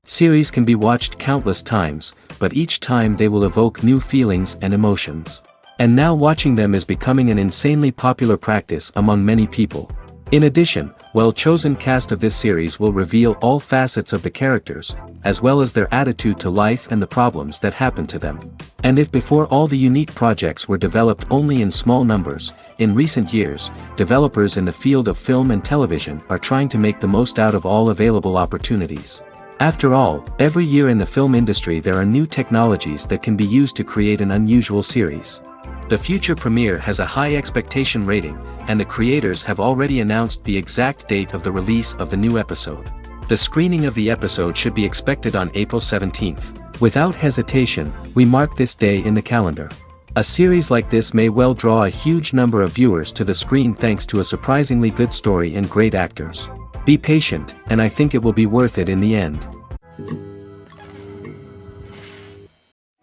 Series can be watched countless times, but each time they will evoke new feelings and emotions. And now watching them is becoming an insanely popular practice among many people. In addition, well-chosen cast of this series will reveal all facets of the characters, as well as their attitude to life and the problems that happen to them. And if before all the unique projects were developed only in small numbers, in recent years, developers in the field of film and television are trying to make the most out of all available opportunities. After all, every year in the film industry there are new technologies that can be used to create an unusual series. The future premiere has a high expectation rating, and the creators have already announced the exact date of the release of the new episode. The screening of the episode should be expected on April 17th. Without hesitation, we mark this day in the calendar. A series like this may well draw a huge number of viewers to the screen thanks to a surprisingly good story and great actors. Be patient, and I think it will be worth it in the end.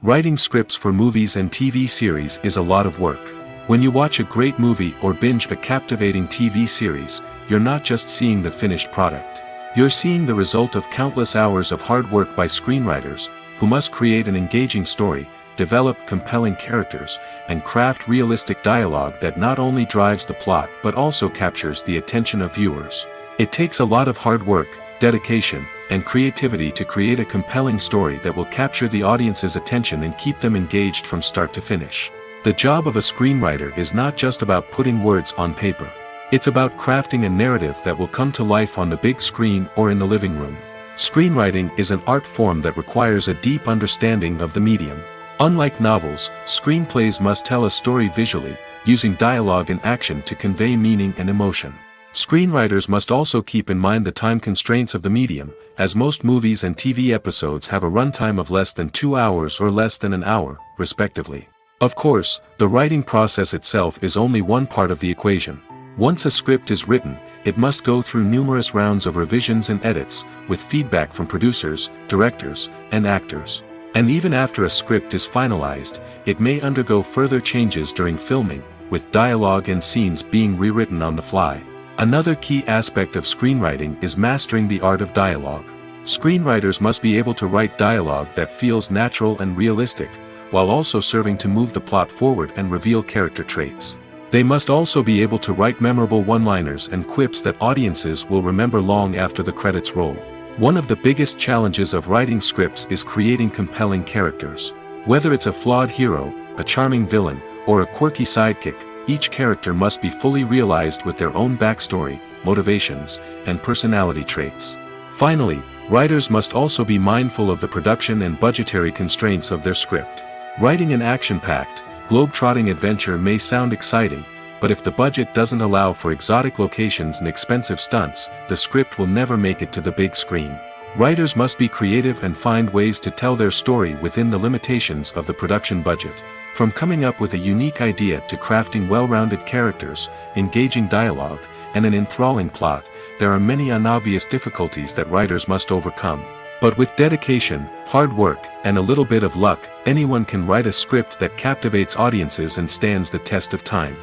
Writing scripts for movies and TV series is a lot of work. When you watch a great movie or binge a captivating TV series, you're not just seeing the finished product. You're seeing the result of countless hours of hard work by screenwriters, who must create an engaging story, develop compelling characters, and craft realistic dialogue that not only drives the plot but also captures the attention of viewers. It takes a lot of hard work, dedication, and creativity to create a compelling story that will capture the audience's attention and keep them engaged from start to finish. The job of a screenwriter is not just about putting words on paper. It's about crafting a narrative that will come to life on the big screen or in the living room. Screenwriting is an art form that requires a deep understanding of the medium. Unlike novels, screenplays must tell a story visually, using dialogue and action to convey meaning and emotion. Screenwriters must also keep in mind the time constraints of the medium, as most movies and TV episodes have a runtime of less than 2 hours or less than an hour, respectively. Of course, the writing process itself is only one part of the equation. Once a script is written, it must go through numerous rounds of revisions and edits, with feedback from producers, directors, and actors. And even after a script is finalized, it may undergo further changes during filming, with dialogue and scenes being rewritten on the fly. Another key aspect of screenwriting is mastering the art of dialogue. Screenwriters must be able to write dialogue that feels natural and realistic, while also serving to move the plot forward and reveal character traits. They must also be able to write memorable one-liners and quips that audiences will remember long after the credits roll. One of the biggest challenges of writing scripts is creating compelling characters. Whether it's a flawed hero, a charming villain, or a quirky sidekick, each character must be fully realized with their own backstory, motivations, and personality traits. Finally, writers must also be mindful of the production and budgetary constraints of their script. Writing an action-packed, globe-trotting adventure may sound exciting, but if the budget doesn't allow for exotic locations and expensive stunts, the script will never make it to the big screen. Writers must be creative and find ways to tell their story within the limitations of the production budget. From coming up with a unique idea to crafting well-rounded characters, engaging dialogue, and an enthralling plot, there are many unobvious difficulties that writers must overcome. But with dedication, hard work, and a little bit of luck, anyone can write a script that captivates audiences and stands the test of time.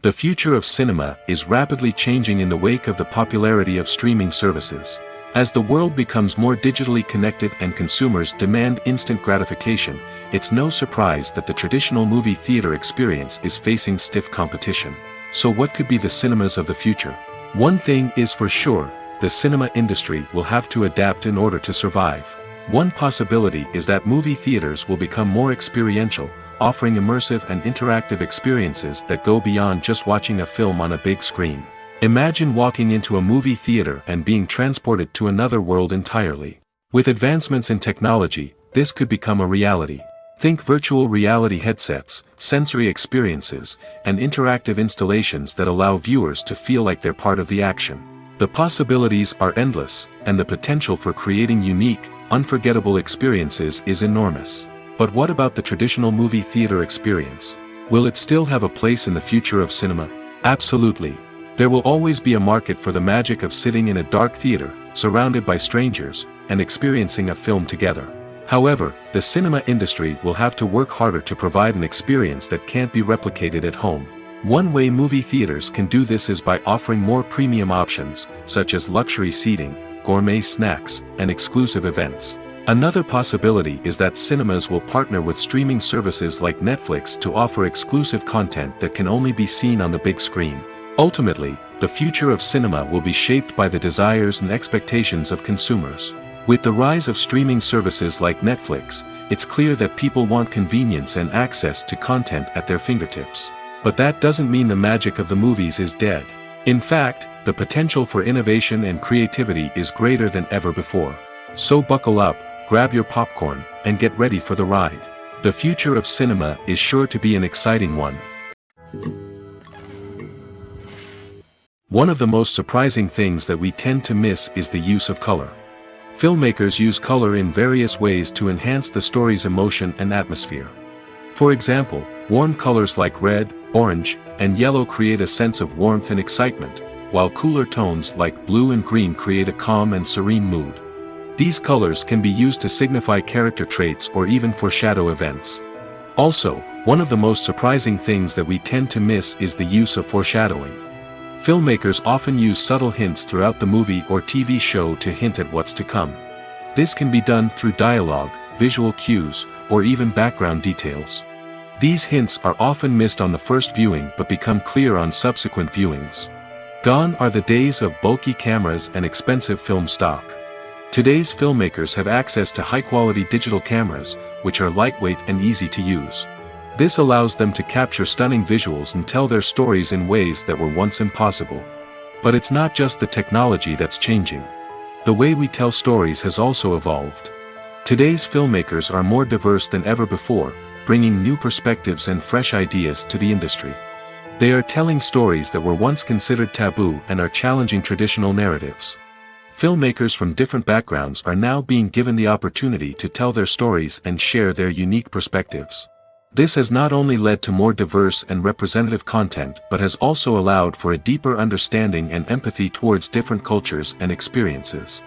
The future of cinema is rapidly changing in the wake of the popularity of streaming services. As the world becomes more digitally connected and consumers demand instant gratification, it's no surprise that the traditional movie theater experience is facing stiff competition. So what could be the cinemas of the future? One thing is for sure, the cinema industry will have to adapt in order to survive. One possibility is that movie theaters will become more experiential, offering immersive and interactive experiences that go beyond just watching a film on a big screen. Imagine walking into a movie theater and being transported to another world entirely. With advancements in technology, this could become a reality. Think virtual reality headsets, sensory experiences, and interactive installations that allow viewers to feel like they're part of the action. The possibilities are endless, and the potential for creating unique, unforgettable experiences is enormous. But what about the traditional movie theater experience? Will it still have a place in the future of cinema? Absolutely. There will always be a market for the magic of sitting in a dark theater, surrounded by strangers, and experiencing a film together. However, the cinema industry will have to work harder to provide an experience that can't be replicated at home. One way movie theaters can do this is by offering more premium options, such as luxury seating, gourmet snacks, and exclusive events. Another possibility is that cinemas will partner with streaming services like Netflix to offer exclusive content that can only be seen on the big screen. Ultimately, the future of cinema will be shaped by the desires and expectations of consumers. With the rise of streaming services like Netflix, it's clear that people want convenience and access to content at their fingertips. But that doesn't mean the magic of the movies is dead. In fact, the potential for innovation and creativity is greater than ever before. So buckle up, grab your popcorn, and get ready for the ride. The future of cinema is sure to be an exciting one. One of the most surprising things that we tend to miss is the use of color. Filmmakers use color in various ways to enhance the story's emotion and atmosphere. For example, warm colors like red, orange, and yellow create a sense of warmth and excitement, while cooler tones like blue and green create a calm and serene mood. These colors can be used to signify character traits or even foreshadow events. Also, one of the most surprising things that we tend to miss is the use of foreshadowing. Filmmakers often use subtle hints throughout the movie or TV show to hint at what's to come. This can be done through dialogue, visual cues, or even background details. These hints are often missed on the first viewing but become clear on subsequent viewings. Gone are the days of bulky cameras and expensive film stock. Today's filmmakers have access to high-quality digital cameras, which are lightweight and easy to use. This allows them to capture stunning visuals and tell their stories in ways that were once impossible. But it's not just the technology that's changing. The way we tell stories has also evolved. Today's filmmakers are more diverse than ever before, bringing new perspectives and fresh ideas to the industry. They are telling stories that were once considered taboo and are challenging traditional narratives. Filmmakers from different backgrounds are now being given the opportunity to tell their stories and share their unique perspectives. This has not only led to more diverse and representative content but has also allowed for a deeper understanding and empathy towards different cultures and experiences.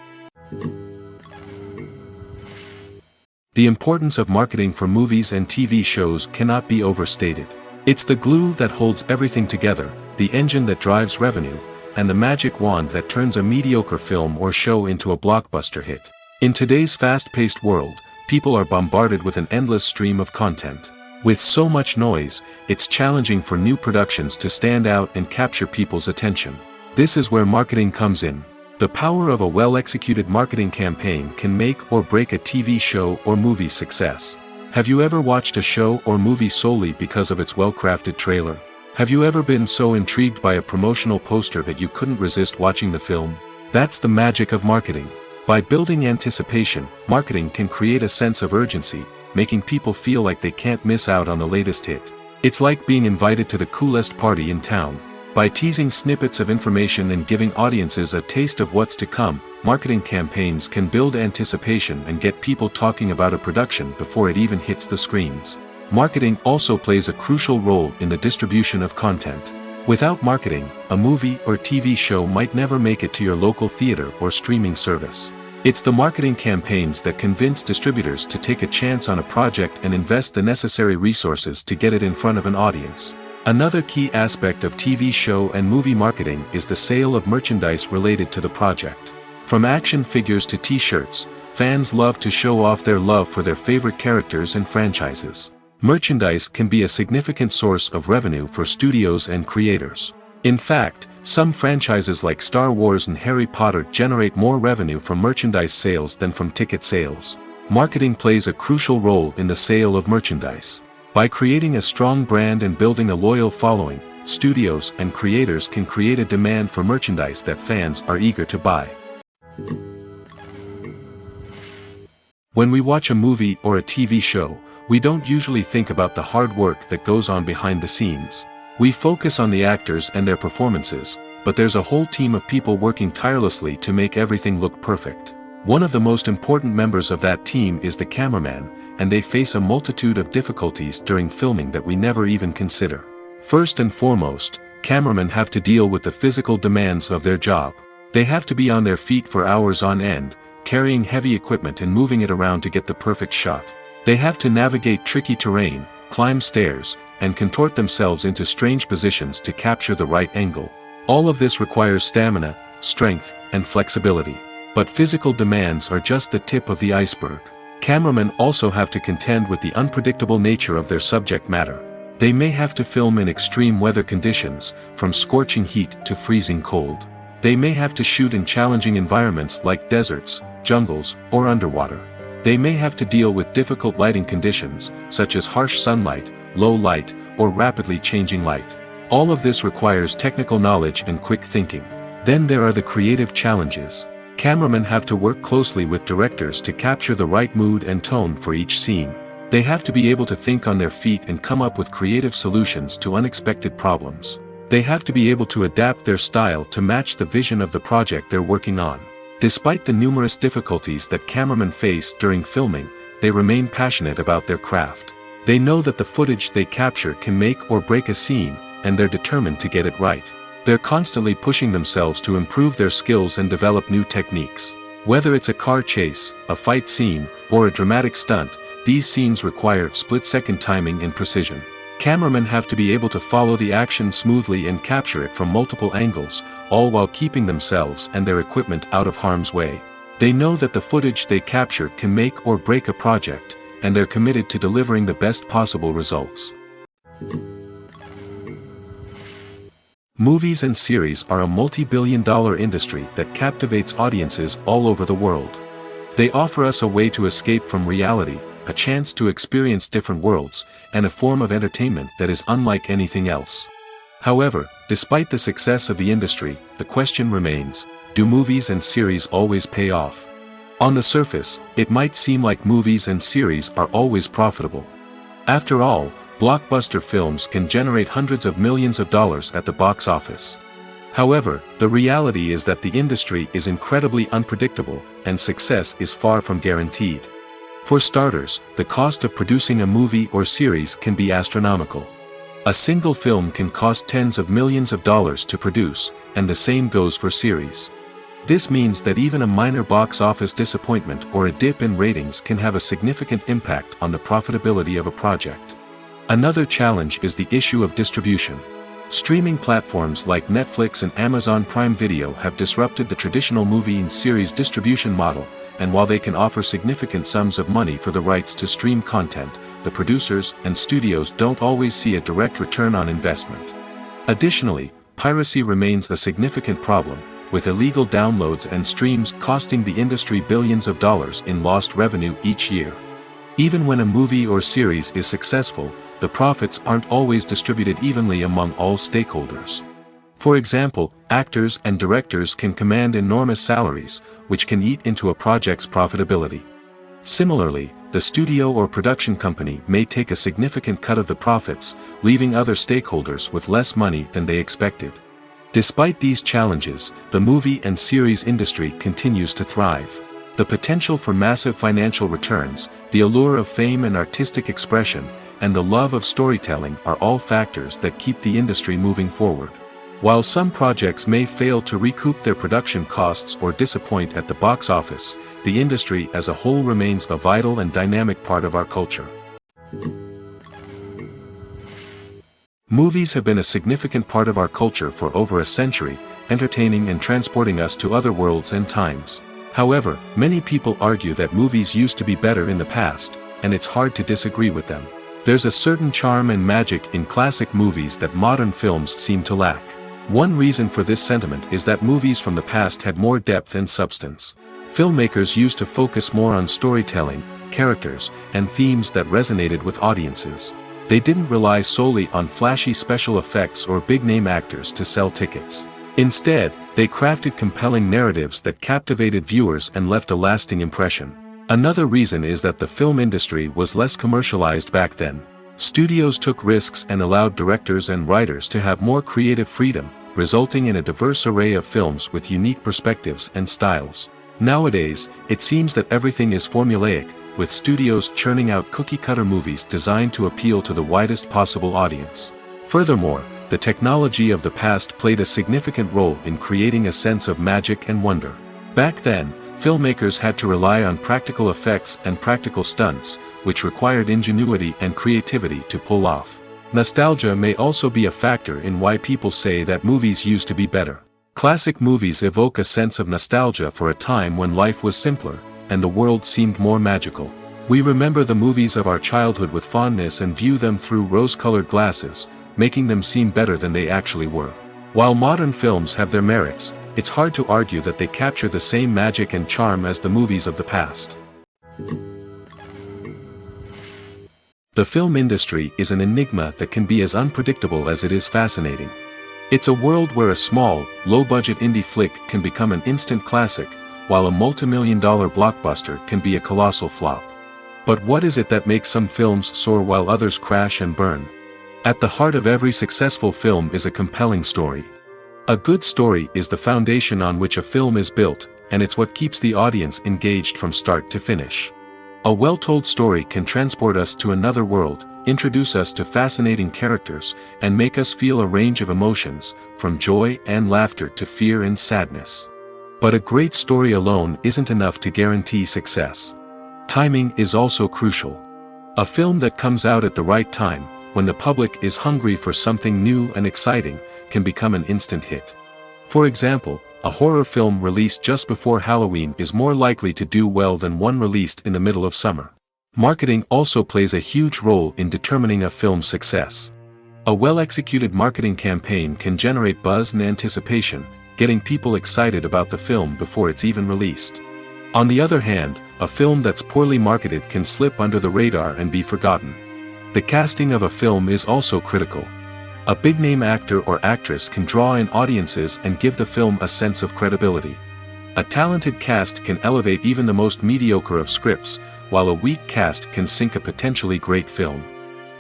The importance of marketing for movies and TV shows cannot be overstated. It's the glue that holds everything together, the engine that drives revenue, and the magic wand that turns a mediocre film or show into a blockbuster hit. In today's fast-paced world, people are bombarded with an endless stream of content. With so much noise, it's challenging for new productions to stand out and capture people's attention. This is where marketing comes in. The power of a well-executed marketing campaign can make or break a TV show or movie's success. Have you ever watched a show or movie solely because of its well-crafted trailer? Have you ever been so intrigued by a promotional poster that you couldn't resist watching the film? That's the magic of marketing. By building anticipation, marketing can create a sense of urgency, making people feel like they can't miss out on the latest hit. It's like being invited to the coolest party in town. By teasing snippets of information and giving audiences a taste of what's to come, marketing campaigns can build anticipation and get people talking about a production before it even hits the screens. Marketing also plays a crucial role in the distribution of content. Without marketing, a movie or TV show might never make it to your local theater or streaming service. It's the marketing campaigns that convince distributors to take a chance on a project and invest the necessary resources to get it in front of an audience. Another key aspect of TV show and movie marketing is the sale of merchandise related to the project. From action figures to t-shirts, fans love to show off their love for their favorite characters and franchises. Merchandise can be a significant source of revenue for studios and creators. In fact, some franchises like Star Wars and Harry Potter generate more revenue from merchandise sales than from ticket sales. Marketing plays a crucial role in the sale of merchandise. By creating a strong brand and building a loyal following, studios and creators can create a demand for merchandise that fans are eager to buy. When we watch a movie or a TV show, we don't usually think about the hard work that goes on behind the scenes. We focus on the actors and their performances, but there's a whole team of people working tirelessly to make everything look perfect. One of the most important members of that team is the cameraman, and they face a multitude of difficulties during filming that we never even consider. First and foremost, cameramen have to deal with the physical demands of their job. They have to be on their feet for hours on end, carrying heavy equipment and moving it around to get the perfect shot. They have to navigate tricky terrain, climb stairs, and contort themselves into strange positions to capture the right angle. All of this requires stamina, strength, and flexibility. But physical demands are just the tip of the iceberg. Cameramen also have to contend with the unpredictable nature of their subject matter. They may have to film in extreme weather conditions, from scorching heat to freezing cold. They may have to shoot in challenging environments like deserts, jungles, or underwater. They may have to deal with difficult lighting conditions, such as harsh sunlight, low light, or rapidly changing light. All of this requires technical knowledge and quick thinking. Then there are the creative challenges. Cameramen have to work closely with directors to capture the right mood and tone for each scene. They have to be able to think on their feet and come up with creative solutions to unexpected problems. They have to be able to adapt their style to match the vision of the project they're working on. Despite the numerous difficulties that cameramen face during filming, they remain passionate about their craft. They know that the footage they capture can make or break a scene, and they're determined to get it right. They're constantly pushing themselves to improve their skills and develop new techniques. Whether it's a car chase, a fight scene, or a dramatic stunt, these scenes require split-second timing and precision. Cameramen have to be able to follow the action smoothly and capture it from multiple angles, all while keeping themselves and their equipment out of harm's way. They know that the footage they capture can make or break a project, and they're committed to delivering the best possible results. Movies and series are a multi-billion-dollar industry that captivates audiences all over the world. They offer us a way to escape from reality, a chance to experience different worlds, and a form of entertainment that is unlike anything else. However, despite the success of the industry, the question remains, do movies and series always pay off? On the surface, it might seem like movies and series are always profitable. After all, blockbuster films can generate hundreds of millions of dollars at the box office. However, the reality is that the industry is incredibly unpredictable, and success is far from guaranteed. For starters, the cost of producing a movie or series can be astronomical. A single film can cost tens of millions of dollars to produce, and the same goes for series. This means that even a minor box office disappointment or a dip in ratings can have a significant impact on the profitability of a project. Another challenge is the issue of distribution. Streaming platforms like Netflix and Amazon Prime Video have disrupted the traditional movie and series distribution model, and while they can offer significant sums of money for the rights to stream content, the producers and studios don't always see a direct return on investment. Additionally, piracy remains a significant problem, with illegal downloads and streams costing the industry billions of dollars in lost revenue each year. Even when a movie or series is successful, the profits aren't always distributed evenly among all stakeholders. For example, actors and directors can command enormous salaries, which can eat into a project's profitability. Similarly, the studio or production company may take a significant cut of the profits, leaving other stakeholders with less money than they expected. Despite these challenges, the movie and series industry continues to thrive. The potential for massive financial returns, the allure of fame and artistic expression, and the love of storytelling are all factors that keep the industry moving forward. While some projects may fail to recoup their production costs or disappoint at the box office, the industry as a whole remains a vital and dynamic part of our culture. Movies have been a significant part of our culture for over a century, entertaining and transporting us to other worlds and times. However, many people argue that movies used to be better in the past, and it's hard to disagree with them. There's a certain charm and magic in classic movies that modern films seem to lack. One reason for this sentiment is that movies from the past had more depth and substance. Filmmakers used to focus more on storytelling, characters, and themes that resonated with audiences. They didn't rely solely on flashy special effects or big-name actors to sell tickets. Instead, they crafted compelling narratives that captivated viewers and left a lasting impression. Another reason is that the film industry was less commercialized back then. Studios took risks and allowed directors and writers to have more creative freedom, resulting in a diverse array of films with unique perspectives and styles. Nowadays, it seems that everything is formulaic, with studios churning out cookie-cutter movies designed to appeal to the widest possible audience. Furthermore, the technology of the past played a significant role in creating a sense of magic and wonder. Back then, filmmakers had to rely on practical effects and practical stunts, which required ingenuity and creativity to pull off. Nostalgia may also be a factor in why people say that movies used to be better. Classic movies evoke a sense of nostalgia for a time when life was simpler, and the world seemed more magical. We remember the movies of our childhood with fondness and view them through rose-colored glasses, making them seem better than they actually were. While modern films have their merits, it's hard to argue that they capture the same magic and charm as the movies of the past. The film industry is an enigma that can be as unpredictable as it is fascinating. It's a world where a small, low-budget indie flick can become an instant classic, while a multi-million-dollar blockbuster can be a colossal flop. But what is it that makes some films soar while others crash and burn? At the heart of every successful film is a compelling story. A good story is the foundation on which a film is built, and it's what keeps the audience engaged from start to finish. A well-told story can transport us to another world, introduce us to fascinating characters, and make us feel a range of emotions, from joy and laughter to fear and sadness. But a great story alone isn't enough to guarantee success. Timing is also crucial. A film that comes out at the right time, when the public is hungry for something new and exciting, can become an instant hit. For example, a horror film released just before Halloween is more likely to do well than one released in the middle of summer. Marketing also plays a huge role in determining a film's success. A well-executed marketing campaign can generate buzz and anticipation, getting people excited about the film before it's even released. On the other hand, a film that's poorly marketed can slip under the radar and be forgotten. The casting of a film is also critical. A big-name actor or actress can draw in audiences and give the film a sense of credibility. A talented cast can elevate even the most mediocre of scripts, while a weak cast can sink a potentially great film.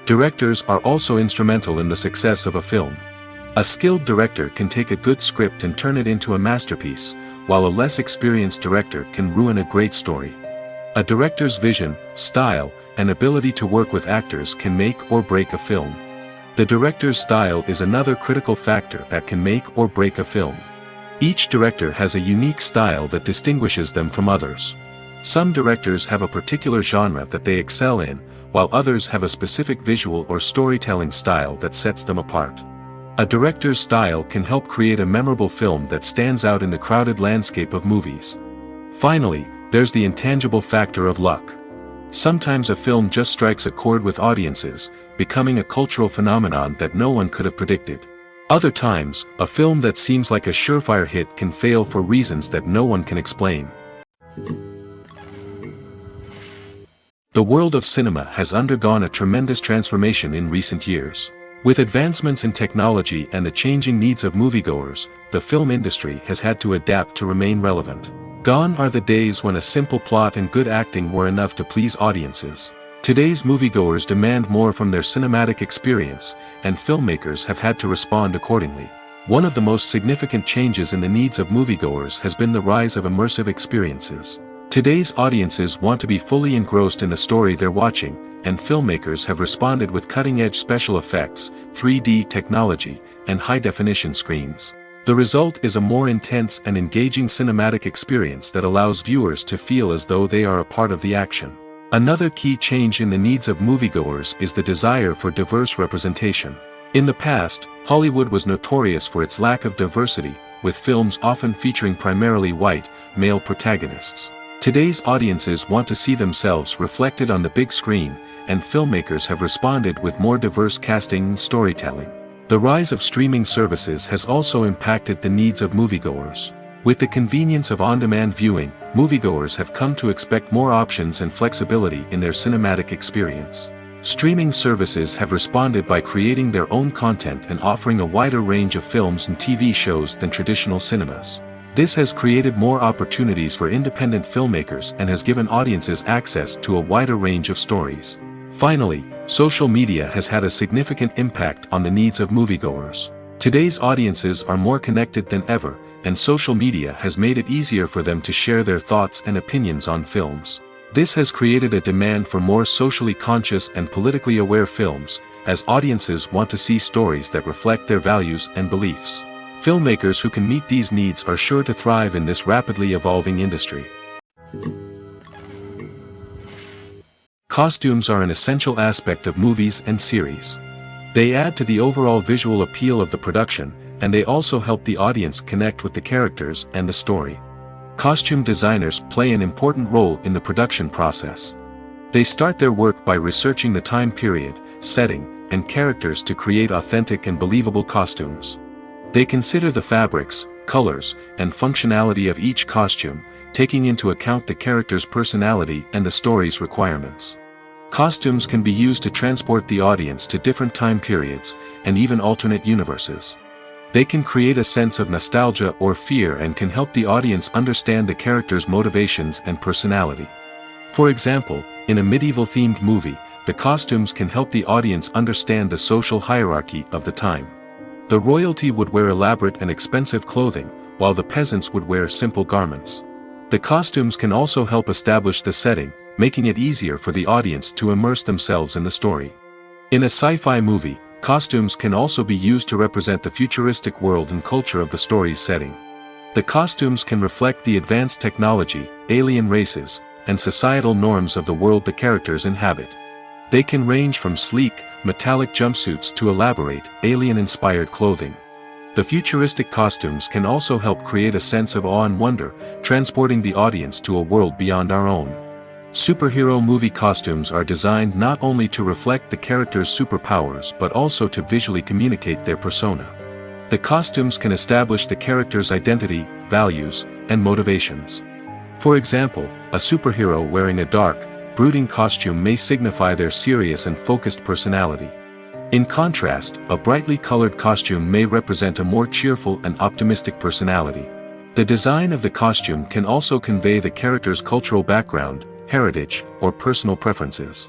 Directors are also instrumental in the success of a film. A skilled director can take a good script and turn it into a masterpiece, while a less experienced director can ruin a great story. A director's vision, style, and ability to work with actors can make or break a film. The director's style is another critical factor that can make or break a film. Each director has a unique style that distinguishes them from others. Some directors have a particular genre that they excel in, while others have a specific visual or storytelling style that sets them apart. A director's style can help create a memorable film that stands out in the crowded landscape of movies. Finally, there's the intangible factor of luck. Sometimes a film just strikes a chord with audiences, becoming a cultural phenomenon that no one could have predicted. Other times, a film that seems like a surefire hit can fail for reasons that no one can explain. The world of cinema has undergone a tremendous transformation in recent years. With advancements in technology and the changing needs of moviegoers, the film industry has had to adapt to remain relevant. Gone are the days when a simple plot and good acting were enough to please audiences. Today's moviegoers demand more from their cinematic experience, and filmmakers have had to respond accordingly. One of the most significant changes in the needs of moviegoers has been the rise of immersive experiences. Today's audiences want to be fully engrossed in the story they're watching, and filmmakers have responded with cutting-edge special effects, 3D technology, and high-definition screens. The result is a more intense and engaging cinematic experience that allows viewers to feel as though they are a part of the action. Another key change in the needs of moviegoers is the desire for diverse representation. In the past, Hollywood was notorious for its lack of diversity, with films often featuring primarily white, male protagonists. Today's audiences want to see themselves reflected on the big screen, and filmmakers have responded with more diverse casting and storytelling. The rise of streaming services has also impacted the needs of moviegoers. With the convenience of on-demand viewing, moviegoers have come to expect more options and flexibility in their cinematic experience. Streaming services have responded by creating their own content and offering a wider range of films and TV shows than traditional cinemas. This has created more opportunities for independent filmmakers and has given audiences access to a wider range of stories. Finally, social media has had a significant impact on the needs of moviegoers. Today's audiences are more connected than ever, and social media has made it easier for them to share their thoughts and opinions on films. This has created a demand for more socially conscious and politically aware films, as audiences want to see stories that reflect their values and beliefs. Filmmakers who can meet these needs are sure to thrive in this rapidly evolving industry. Costumes are an essential aspect of movies and series. They add to the overall visual appeal of the production, and they also help the audience connect with the characters and the story. Costume designers play an important role in the production process. They start their work by researching the time period, setting, and characters to create authentic and believable costumes. They consider the fabrics, colors, and functionality of each costume, taking into account the character's personality and the story's requirements. Costumes can be used to transport the audience to different time periods, and even alternate universes. They can create a sense of nostalgia or fear and can help the audience understand the character's motivations and personality. For example, in a medieval-themed movie, the costumes can help the audience understand the social hierarchy of the time. The royalty would wear elaborate and expensive clothing, while the peasants would wear simple garments. The costumes can also help establish the setting, making it easier for the audience to immerse themselves in the story. In a sci-fi movie, costumes can also be used to represent the futuristic world and culture of the story's setting. The costumes can reflect the advanced technology, alien races, and societal norms of the world the characters inhabit. They can range from sleek, metallic jumpsuits to elaborate, alien-inspired clothing. The futuristic costumes can also help create a sense of awe and wonder, transporting the audience to a world beyond our own. Superhero movie costumes are designed not only to reflect the character's superpowers but also to visually communicate their persona. The costumes can establish the character's identity, values, and motivations. For example, a superhero wearing a dark, brooding costume may signify their serious and focused personality. In contrast, a brightly colored costume may represent a more cheerful and optimistic personality. The design of the costume can also convey the character's cultural background, heritage, or personal preferences.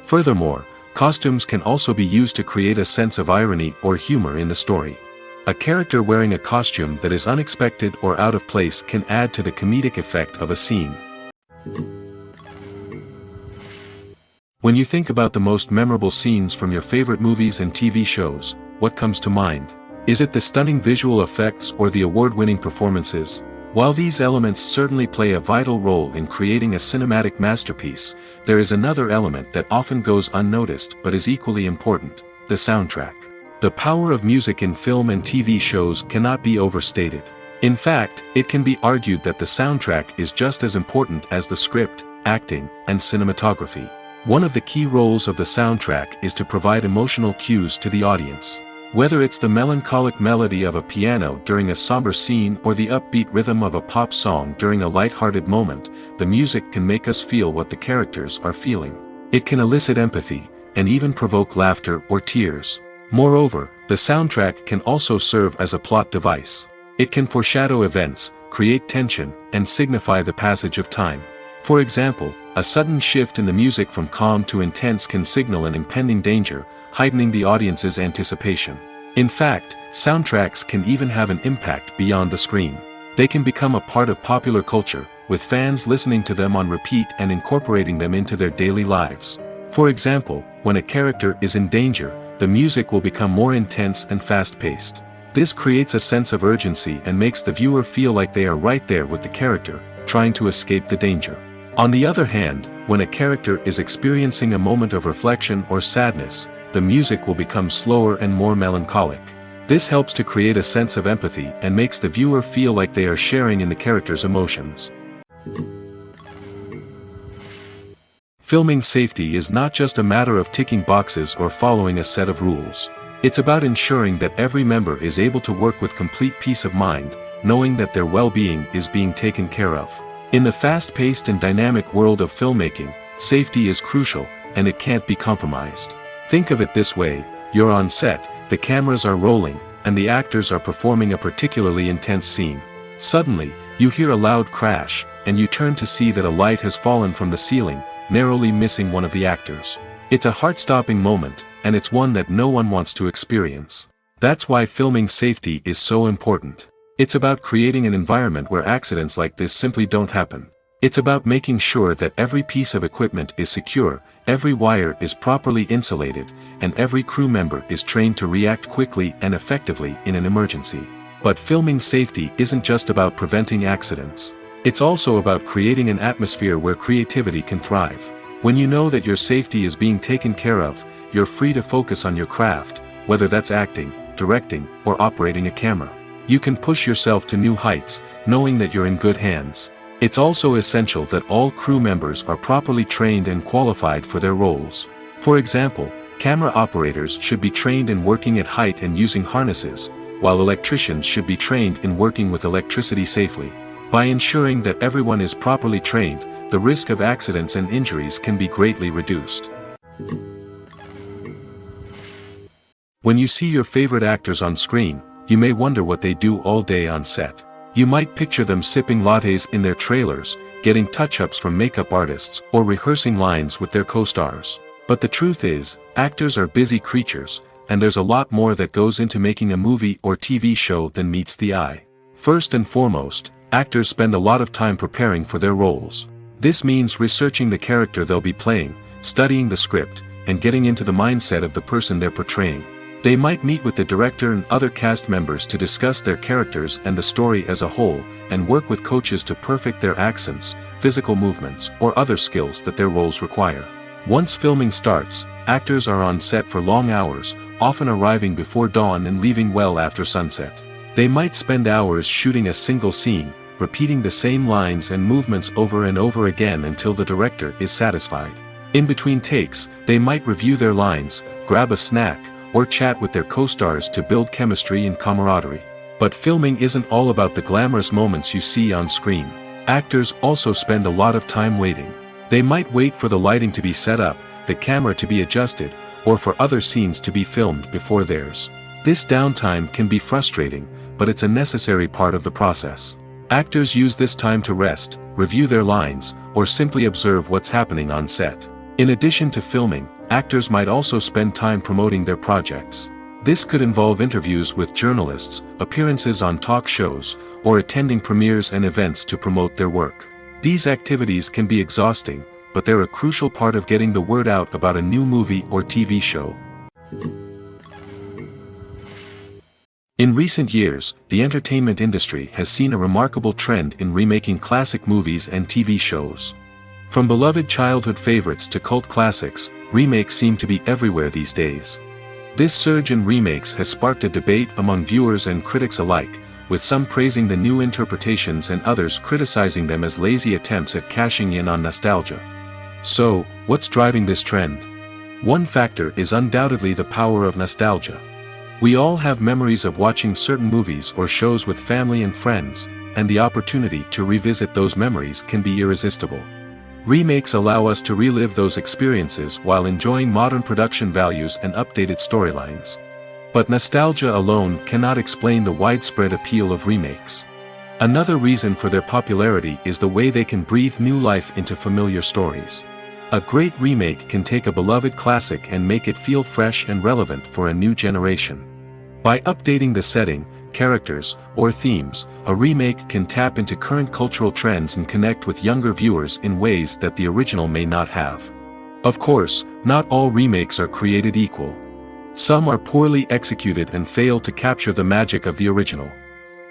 Furthermore, costumes can also be used to create a sense of irony or humor in the story. A character wearing a costume that is unexpected or out of place can add to the comedic effect of a scene. When you think about the most memorable scenes from your favorite movies and TV shows, what comes to mind? Is it the stunning visual effects or the award-winning performances? While these elements certainly play a vital role in creating a cinematic masterpiece, there is another element that often goes unnoticed but is equally important: the soundtrack. The power of music in film and TV shows cannot be overstated. In fact, it can be argued that the soundtrack is just as important as the script, acting, and cinematography. One of the key roles of the soundtrack is to provide emotional cues to the audience. Whether it's the melancholic melody of a piano during a somber scene or the upbeat rhythm of a pop song during a light-hearted moment, the music can make us feel what the characters are feeling. It can elicit empathy, and even provoke laughter or tears. Moreover, the soundtrack can also serve as a plot device. It can foreshadow events, create tension, and signify the passage of time. For example, a sudden shift in the music from calm to intense can signal an impending danger, heightening the audience's anticipation. In fact, soundtracks can even have an impact beyond the screen. They can become a part of popular culture, with fans listening to them on repeat and incorporating them into their daily lives. For example, when a character is in danger, the music will become more intense and fast-paced. This creates a sense of urgency and makes the viewer feel like they are right there with the character, trying to escape the danger. On the other hand, when a character is experiencing a moment of reflection or sadness, the music will become slower and more melancholic. This helps to create a sense of empathy and makes the viewer feel like they are sharing in the character's emotions. Filming safety is not just a matter of ticking boxes or following a set of rules. It's about ensuring that every member is able to work with complete peace of mind, knowing that their well-being is being taken care of. In the fast-paced and dynamic world of filmmaking, safety is crucial, and it can't be compromised. Think of it this way: you're on set, the cameras are rolling, and the actors are performing a particularly intense scene. Suddenly, you hear a loud crash, and you turn to see that a light has fallen from the ceiling, narrowly missing one of the actors. It's a heart-stopping moment, and it's one that no one wants to experience. That's why filming safety is so important. It's about creating an environment where accidents like this simply don't happen. It's about making sure that every piece of equipment is secure, every wire is properly insulated, and every crew member is trained to react quickly and effectively in an emergency. But filming safety isn't just about preventing accidents. It's also about creating an atmosphere where creativity can thrive. When you know that your safety is being taken care of, you're free to focus on your craft, whether that's acting, directing, or operating a camera. You can push yourself to new heights, knowing that you're in good hands. It's also essential that all crew members are properly trained and qualified for their roles. For example, camera operators should be trained in working at height and using harnesses, while electricians should be trained in working with electricity safely. By ensuring that everyone is properly trained, the risk of accidents and injuries can be greatly reduced. When you see your favorite actors on screen, you may wonder what they do all day on set. You might picture them sipping lattes in their trailers, getting touch-ups from makeup artists, or rehearsing lines with their co-stars. But the truth is, actors are busy creatures, and there's a lot more that goes into making a movie or TV show than meets the eye. First and foremost, actors spend a lot of time preparing for their roles. This means researching the character they'll be playing, studying the script, and getting into the mindset of the person they're portraying. They might meet with the director and other cast members to discuss their characters and the story as a whole, and work with coaches to perfect their accents, physical movements, or other skills that their roles require. Once filming starts, actors are on set for long hours, often arriving before dawn and leaving well after sunset. They might spend hours shooting a single scene, repeating the same lines and movements over and over again until the director is satisfied. In between takes, they might review their lines, grab a snack, or chat with their co-stars to build chemistry and camaraderie. But filming isn't all about the glamorous moments you see on screen. Actors also spend a lot of time waiting. They might wait for the lighting to be set up, the camera to be adjusted, or for other scenes to be filmed before theirs. This downtime can be frustrating, but it's a necessary part of the process. Actors use this time to rest, review their lines, or simply observe what's happening on set. In addition to filming, actors might also spend time promoting their projects. This could involve interviews with journalists, appearances on talk shows, or attending premieres and events to promote their work. These activities can be exhausting, but they're a crucial part of getting the word out about a new movie or TV show. In recent years, the entertainment industry has seen a remarkable trend in remaking classic movies and TV shows. From beloved childhood favorites to cult classics, remakes seem to be everywhere these days. This surge in remakes has sparked a debate among viewers and critics alike, with some praising the new interpretations and others criticizing them as lazy attempts at cashing in on nostalgia. So, what's driving this trend? One factor is undoubtedly the power of nostalgia. We all have memories of watching certain movies or shows with family and friends, and the opportunity to revisit those memories can be irresistible. Remakes allow us to relive those experiences while enjoying modern production values and updated storylines. But nostalgia alone cannot explain the widespread appeal of remakes. Another reason for their popularity is the way they can breathe new life into familiar stories. A great remake can take a beloved classic and make it feel fresh and relevant for a new generation. By updating the setting, characters, or themes, a remake can tap into current cultural trends and connect with younger viewers in ways that the original may not have. Of course, not all remakes are created equal. Some are poorly executed and fail to capture the magic of the original.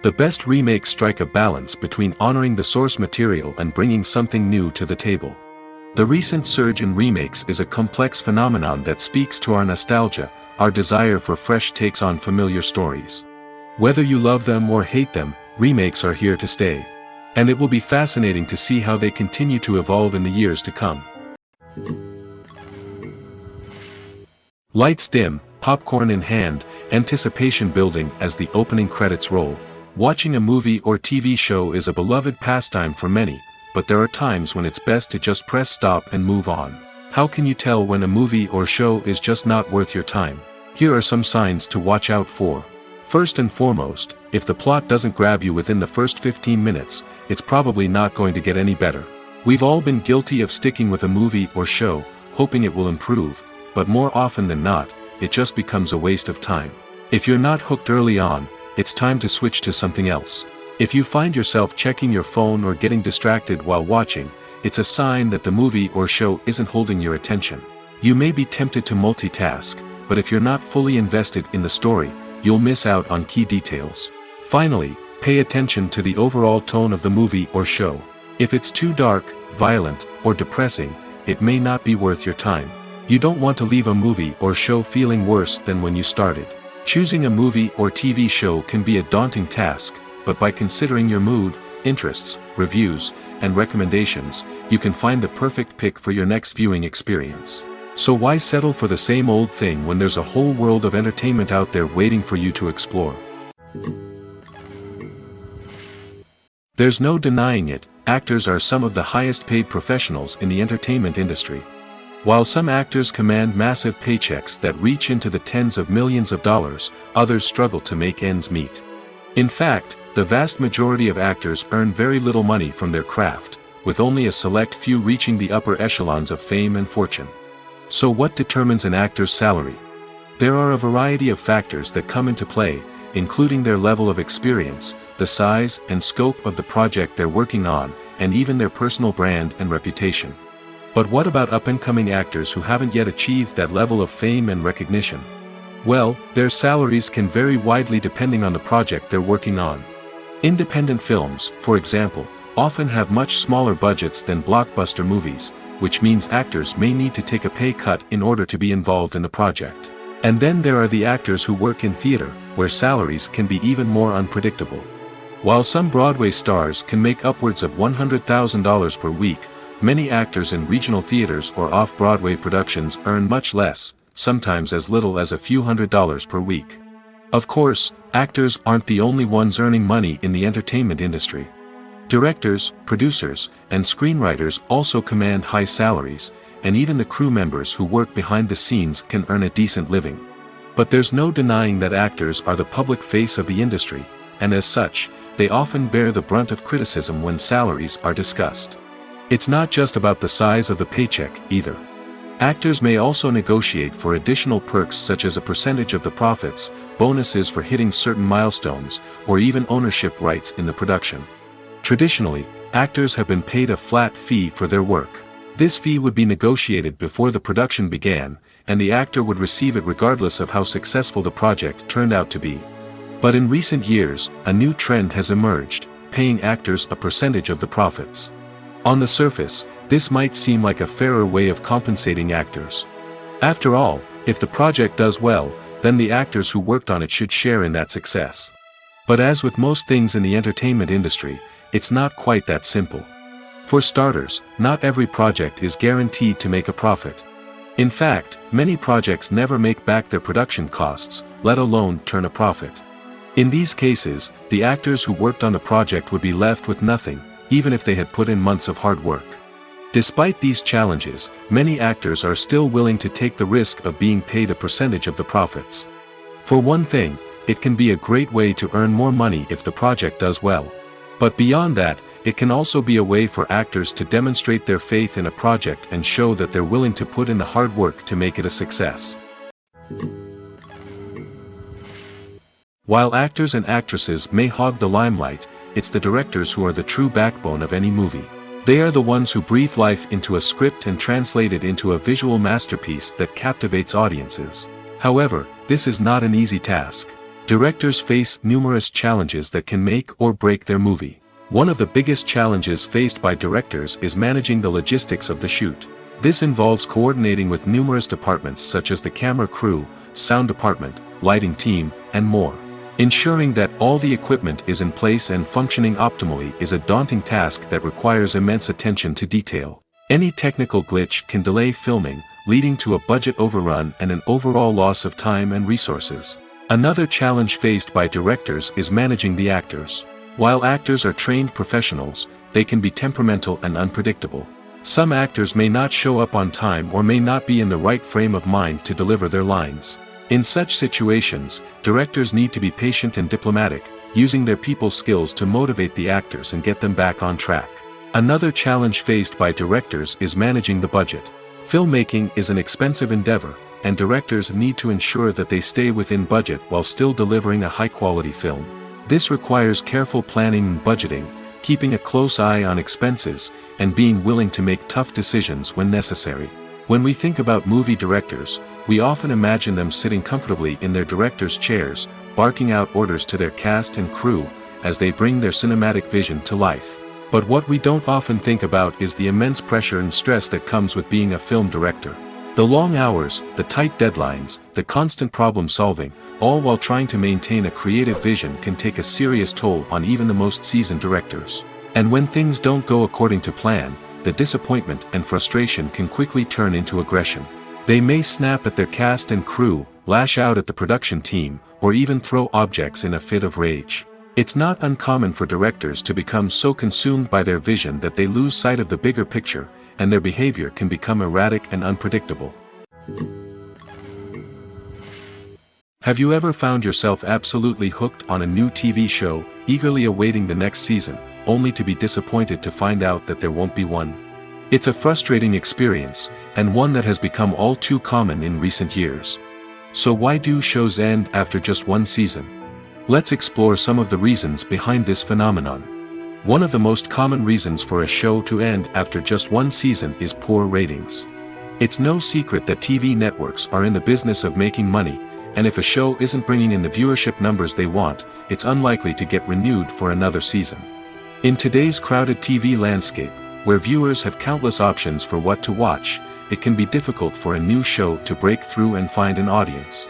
The best remakes strike a balance between honoring the source material and bringing something new to the table. The recent surge in remakes is a complex phenomenon that speaks to our nostalgia, our desire for fresh takes on familiar stories. Whether you love them or hate them, remakes are here to stay. And it will be fascinating to see how they continue to evolve in the years to come. Lights dim, popcorn in hand, anticipation building as the opening credits roll. Watching a movie or TV show is a beloved pastime for many, but there are times when it's best to just press stop and move on. How can you tell when a movie or show is just not worth your time? Here are some signs to watch out for. First and foremost, if the plot doesn't grab you within the first 15 minutes, it's probably not going to get any better. We've all been guilty of sticking with a movie or show, hoping it will improve, but more often than not, it just becomes a waste of time. If you're not hooked early on, it's time to switch to something else. If you find yourself checking your phone or getting distracted while watching, it's a sign that the movie or show isn't holding your attention. You may be tempted to multitask, but if you're not fully invested in the story, you'll miss out on key details. Finally, pay attention to the overall tone of the movie or show. If it's too dark, violent, or depressing, it may not be worth your time. You don't want to leave a movie or show feeling worse than when you started. Choosing a movie or TV show can be a daunting task, but by considering your mood, interests, reviews, and recommendations, you can find the perfect pick for your next viewing experience. So why settle for the same old thing when there's a whole world of entertainment out there waiting for you to explore? There's no denying it, actors are some of the highest paid professionals in the entertainment industry. While some actors command massive paychecks that reach into the tens of millions of dollars, others struggle to make ends meet. In fact, the vast majority of actors earn very little money from their craft, with only a select few reaching the upper echelons of fame and fortune. So what determines an actor's salary? There are a variety of factors that come into play, including their level of experience, the size and scope of the project they're working on, and even their personal brand and reputation. But what about up-and-coming actors who haven't yet achieved that level of fame and recognition? Well, their salaries can vary widely depending on the project they're working on. Independent films, for example, often have much smaller budgets than blockbuster movies, which means actors may need to take a pay cut in order to be involved in the project. And then there are the actors who work in theater, where salaries can be even more unpredictable. While some Broadway stars can make upwards of $100,000 per week, many actors in regional theaters or off-Broadway productions earn much less, sometimes as little as a few $100s per week. Of course, actors aren't the only ones earning money in the entertainment industry. Directors, producers, and screenwriters also command high salaries, and even the crew members who work behind the scenes can earn a decent living. But there's no denying that actors are the public face of the industry, and as such, they often bear the brunt of criticism when salaries are discussed. It's not just about the size of the paycheck, either. Actors may also negotiate for additional perks such as a percentage of the profits, bonuses for hitting certain milestones, or even ownership rights in the production. Traditionally, actors have been paid a flat fee for their work. This fee would be negotiated before the production began, and the actor would receive it regardless of how successful the project turned out to be. But in recent years, a new trend has emerged, paying actors a percentage of the profits. On the surface, this might seem like a fairer way of compensating actors. After all, if the project does well, then the actors who worked on it should share in that success. But as with most things in the entertainment industry, it's not quite that simple. For starters, not every project is guaranteed to make a profit. In fact, many projects never make back their production costs, let alone turn a profit. In these cases, the actors who worked on the project would be left with nothing, even if they had put in months of hard work. Despite these challenges, many actors are still willing to take the risk of being paid a percentage of the profits. For one thing, it can be a great way to earn more money if the project does well. But beyond that, it can also be a way for actors to demonstrate their faith in a project and show that they're willing to put in the hard work to make it a success. While actors and actresses may hog the limelight, it's the directors who are the true backbone of any movie. They are the ones who breathe life into a script and translate it into a visual masterpiece that captivates audiences. However, this is not an easy task. Directors face numerous challenges that can make or break their movie. One of the biggest challenges faced by directors is managing the logistics of the shoot. This involves coordinating with numerous departments such as the camera crew, sound department, lighting team, and more. Ensuring that all the equipment is in place and functioning optimally is a daunting task that requires immense attention to detail. Any technical glitch can delay filming, leading to a budget overrun and an overall loss of time and resources. Another challenge faced by directors is managing the actors. While actors are trained professionals, they can be temperamental and unpredictable. Some actors may not show up on time or may not be in the right frame of mind to deliver their lines. In such situations, directors need to be patient and diplomatic, using their people skills to motivate the actors and get them back on track. Another challenge faced by directors is managing the budget. Filmmaking is an expensive endeavor, and directors need to ensure that they stay within budget while still delivering a high-quality film. This requires careful planning and budgeting, keeping a close eye on expenses, and being willing to make tough decisions when necessary. When we think about movie directors, we often imagine them sitting comfortably in their director's chairs, barking out orders to their cast and crew, as they bring their cinematic vision to life. But what we don't often think about is the immense pressure and stress that comes with being a film director. The long hours, the tight deadlines, the constant problem solving, all while trying to maintain a creative vision can take a serious toll on even the most seasoned directors. And when things don't go according to plan, the disappointment and frustration can quickly turn into aggression. They may snap at their cast and crew, lash out at the production team, or even throw objects in a fit of rage. It's not uncommon for directors to become so consumed by their vision that they lose sight of the bigger picture, and their behavior can become erratic and unpredictable. Have you ever found yourself absolutely hooked on a new TV show, eagerly awaiting the next season, only to be disappointed to find out that there won't be one? It's a frustrating experience, and one that has become all too common in recent years. So why do shows end after just one season? Let's explore some of the reasons behind this phenomenon. One of the most common reasons for a show to end after just one season is poor ratings. It's no secret that TV networks are in the business of making money, and if a show isn't bringing in the viewership numbers they want, it's unlikely to get renewed for another season. In today's crowded TV landscape, where viewers have countless options for what to watch, it can be difficult for a new show to break through and find an audience.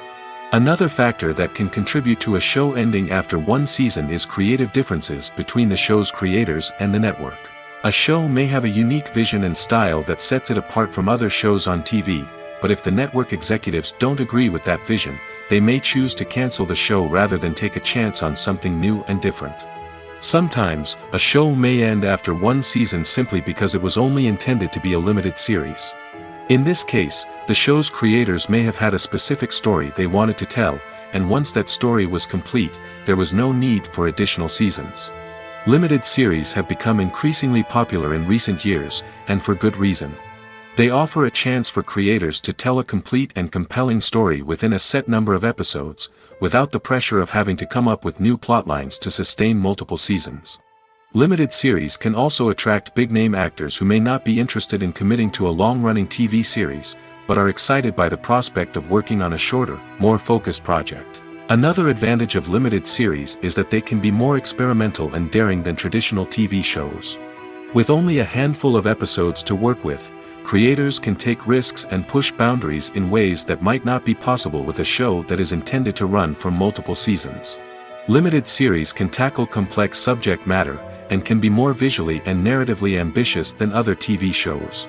Another factor that can contribute to a show ending after one season is creative differences between the show's creators and the network. A show may have a unique vision and style that sets it apart from other shows on TV, but if the network executives don't agree with that vision, they may choose to cancel the show rather than take a chance on something new and different. Sometimes, a show may end after one season simply because it was only intended to be a limited series. In this case, the show's creators may have had a specific story they wanted to tell, and once that story was complete, there was no need for additional seasons. Limited series have become increasingly popular in recent years, and for good reason. They offer a chance for creators to tell a complete and compelling story within a set number of episodes, without the pressure of having to come up with new plotlines to sustain multiple seasons. Limited series can also attract big-name actors who may not be interested in committing to a long-running TV series, but are excited by the prospect of working on a shorter, more focused project. Another advantage of limited series is that they can be more experimental and daring than traditional TV shows. With only a handful of episodes to work with, creators can take risks and push boundaries in ways that might not be possible with a show that is intended to run for multiple seasons. Limited series can tackle complex subject matter, and can be more visually and narratively ambitious than other TV shows.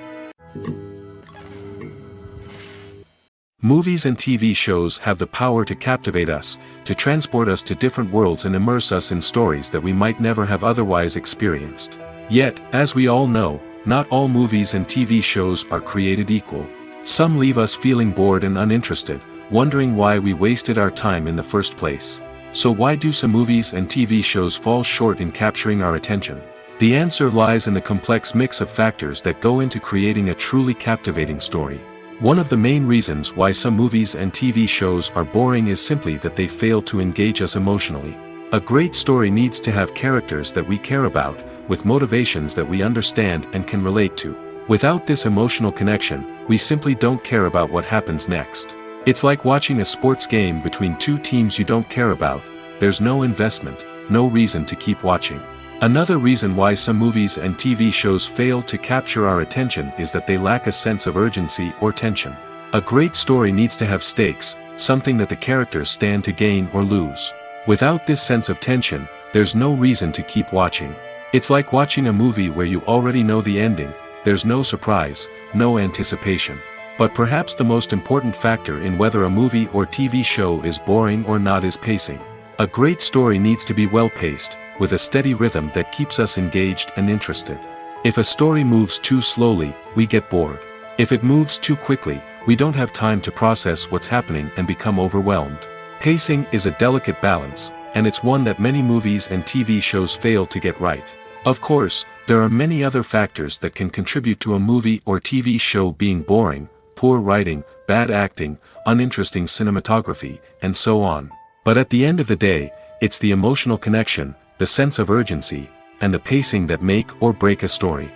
Movies and TV shows have the power to captivate us, to transport us to different worlds and immerse us in stories that we might never have otherwise experienced. Yet, as we all know, not all movies and TV shows are created equal. Some leave us feeling bored and uninterested, wondering why we wasted our time in the first place. So why do some movies and TV shows fall short in capturing our attention? The answer lies in the complex mix of factors that go into creating a truly captivating story. One of the main reasons why some movies and TV shows are boring is simply that they fail to engage us emotionally. A great story needs to have characters that we care about, with motivations that we understand and can relate to. Without this emotional connection, we simply don't care about what happens next. It's like watching a sports game between two teams you don't care about. There's no investment, no reason to keep watching. Another reason why some movies and TV shows fail to capture our attention is that they lack a sense of urgency or tension. A great story needs to have stakes, something that the characters stand to gain or lose. Without this sense of tension, there's no reason to keep watching. It's like watching a movie where you already know the ending. There's no surprise, no anticipation. But perhaps the most important factor in whether a movie or TV show is boring or not is pacing. A great story needs to be well-paced, with a steady rhythm that keeps us engaged and interested. If a story moves too slowly, we get bored. If it moves too quickly, we don't have time to process what's happening and become overwhelmed. Pacing is a delicate balance, and it's one that many movies and TV shows fail to get right. Of course, there are many other factors that can contribute to a movie or TV show being boring: poor writing, bad acting, uninteresting cinematography, and so on. But at the end of the day, it's the emotional connection, the sense of urgency, and the pacing that make or break a story.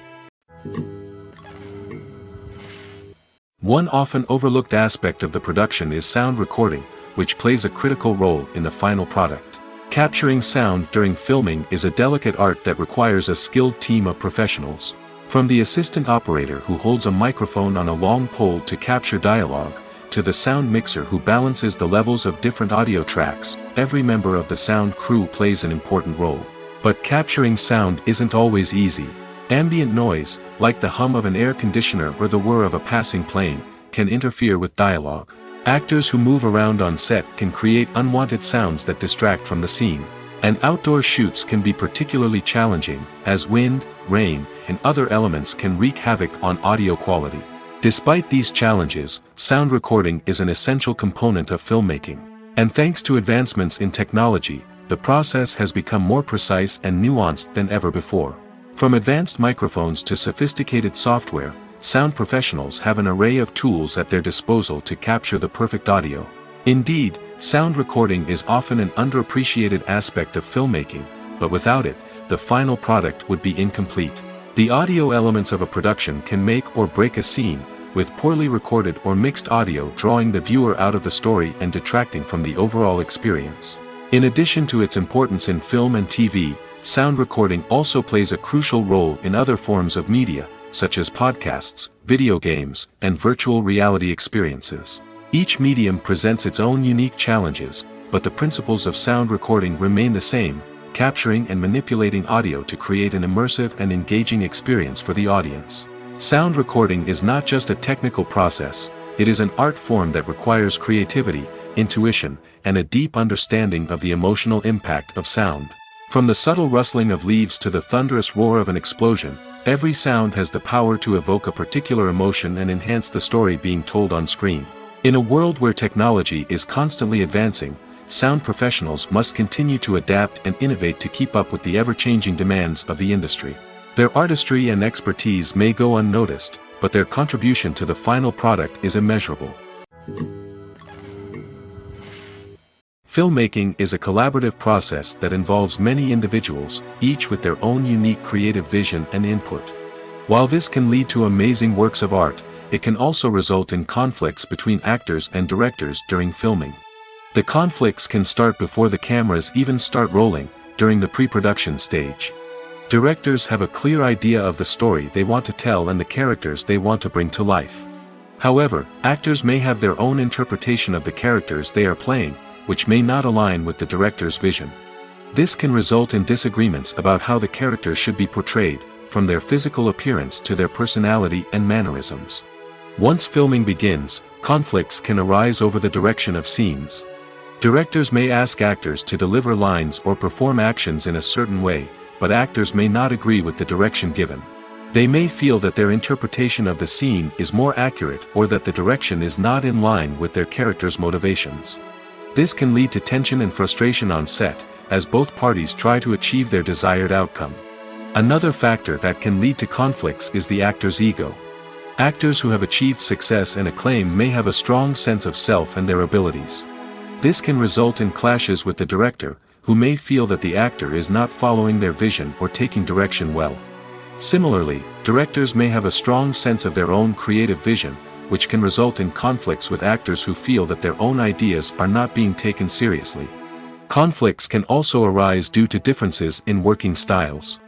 One often overlooked aspect of the production is sound recording, which plays a critical role in the final product. Capturing sound during filming is a delicate art that requires a skilled team of professionals. From the assistant operator who holds a microphone on a long pole to capture dialogue, to the sound mixer who balances the levels of different audio tracks, every member of the sound crew plays an important role. But capturing sound isn't always easy. Ambient noise, like the hum of an air conditioner or the whir of a passing plane, can interfere with dialogue. Actors who move around on set can create unwanted sounds that distract from the scene. And outdoor shoots can be particularly challenging, as wind, rain, and other elements can wreak havoc on audio quality. Despite these challenges, sound recording is an essential component of filmmaking. And thanks to advancements in technology, the process has become more precise and nuanced than ever before. From advanced microphones to sophisticated software, sound professionals have an array of tools at their disposal to capture the perfect audio. Indeed, sound recording is often an underappreciated aspect of filmmaking, but without it, the final product would be incomplete. The audio elements of a production can make or break a scene, with poorly recorded or mixed audio drawing the viewer out of the story and detracting from the overall experience. In addition to its importance in film and TV, sound recording also plays a crucial role in other forms of media, such as podcasts, video games, and virtual reality experiences. Each medium presents its own unique challenges, but the principles of sound recording remain the same, capturing and manipulating audio to create an immersive and engaging experience for the audience. Sound recording is not just a technical process, it is an art form that requires creativity, intuition, and a deep understanding of the emotional impact of sound. From the subtle rustling of leaves to the thunderous roar of an explosion, every sound has the power to evoke a particular emotion and enhance the story being told on screen. In a world where technology is constantly advancing, sound professionals must continue to adapt and innovate to keep up with the ever-changing demands of the industry. Their artistry and expertise may go unnoticed, but their contribution to the final product is immeasurable. Filmmaking is a collaborative process that involves many individuals, each with their own unique creative vision and input. While this can lead to amazing works of art, it can also result in conflicts between actors and directors during filming. The conflicts can start before the cameras even start rolling, during the pre-production stage. Directors have a clear idea of the story they want to tell and the characters they want to bring to life. However, actors may have their own interpretation of the characters they are playing, which may not align with the director's vision. This can result in disagreements about how the characters should be portrayed, from their physical appearance to their personality and mannerisms. Once filming begins, conflicts can arise over the direction of scenes. Directors may ask actors to deliver lines or perform actions in a certain way, but actors may not agree with the direction given. They may feel that their interpretation of the scene is more accurate or that the direction is not in line with their character's motivations. This can lead to tension and frustration on set, as both parties try to achieve their desired outcome. Another factor that can lead to conflicts is the actor's ego. Actors who have achieved success and acclaim may have a strong sense of self and their abilities. This can result in clashes with the director, who may feel that the actor is not following their vision or taking direction well. Similarly, directors may have a strong sense of their own creative vision, which can result in conflicts with actors who feel that their own ideas are not being taken seriously. Conflicts can also arise due to differences in working styles.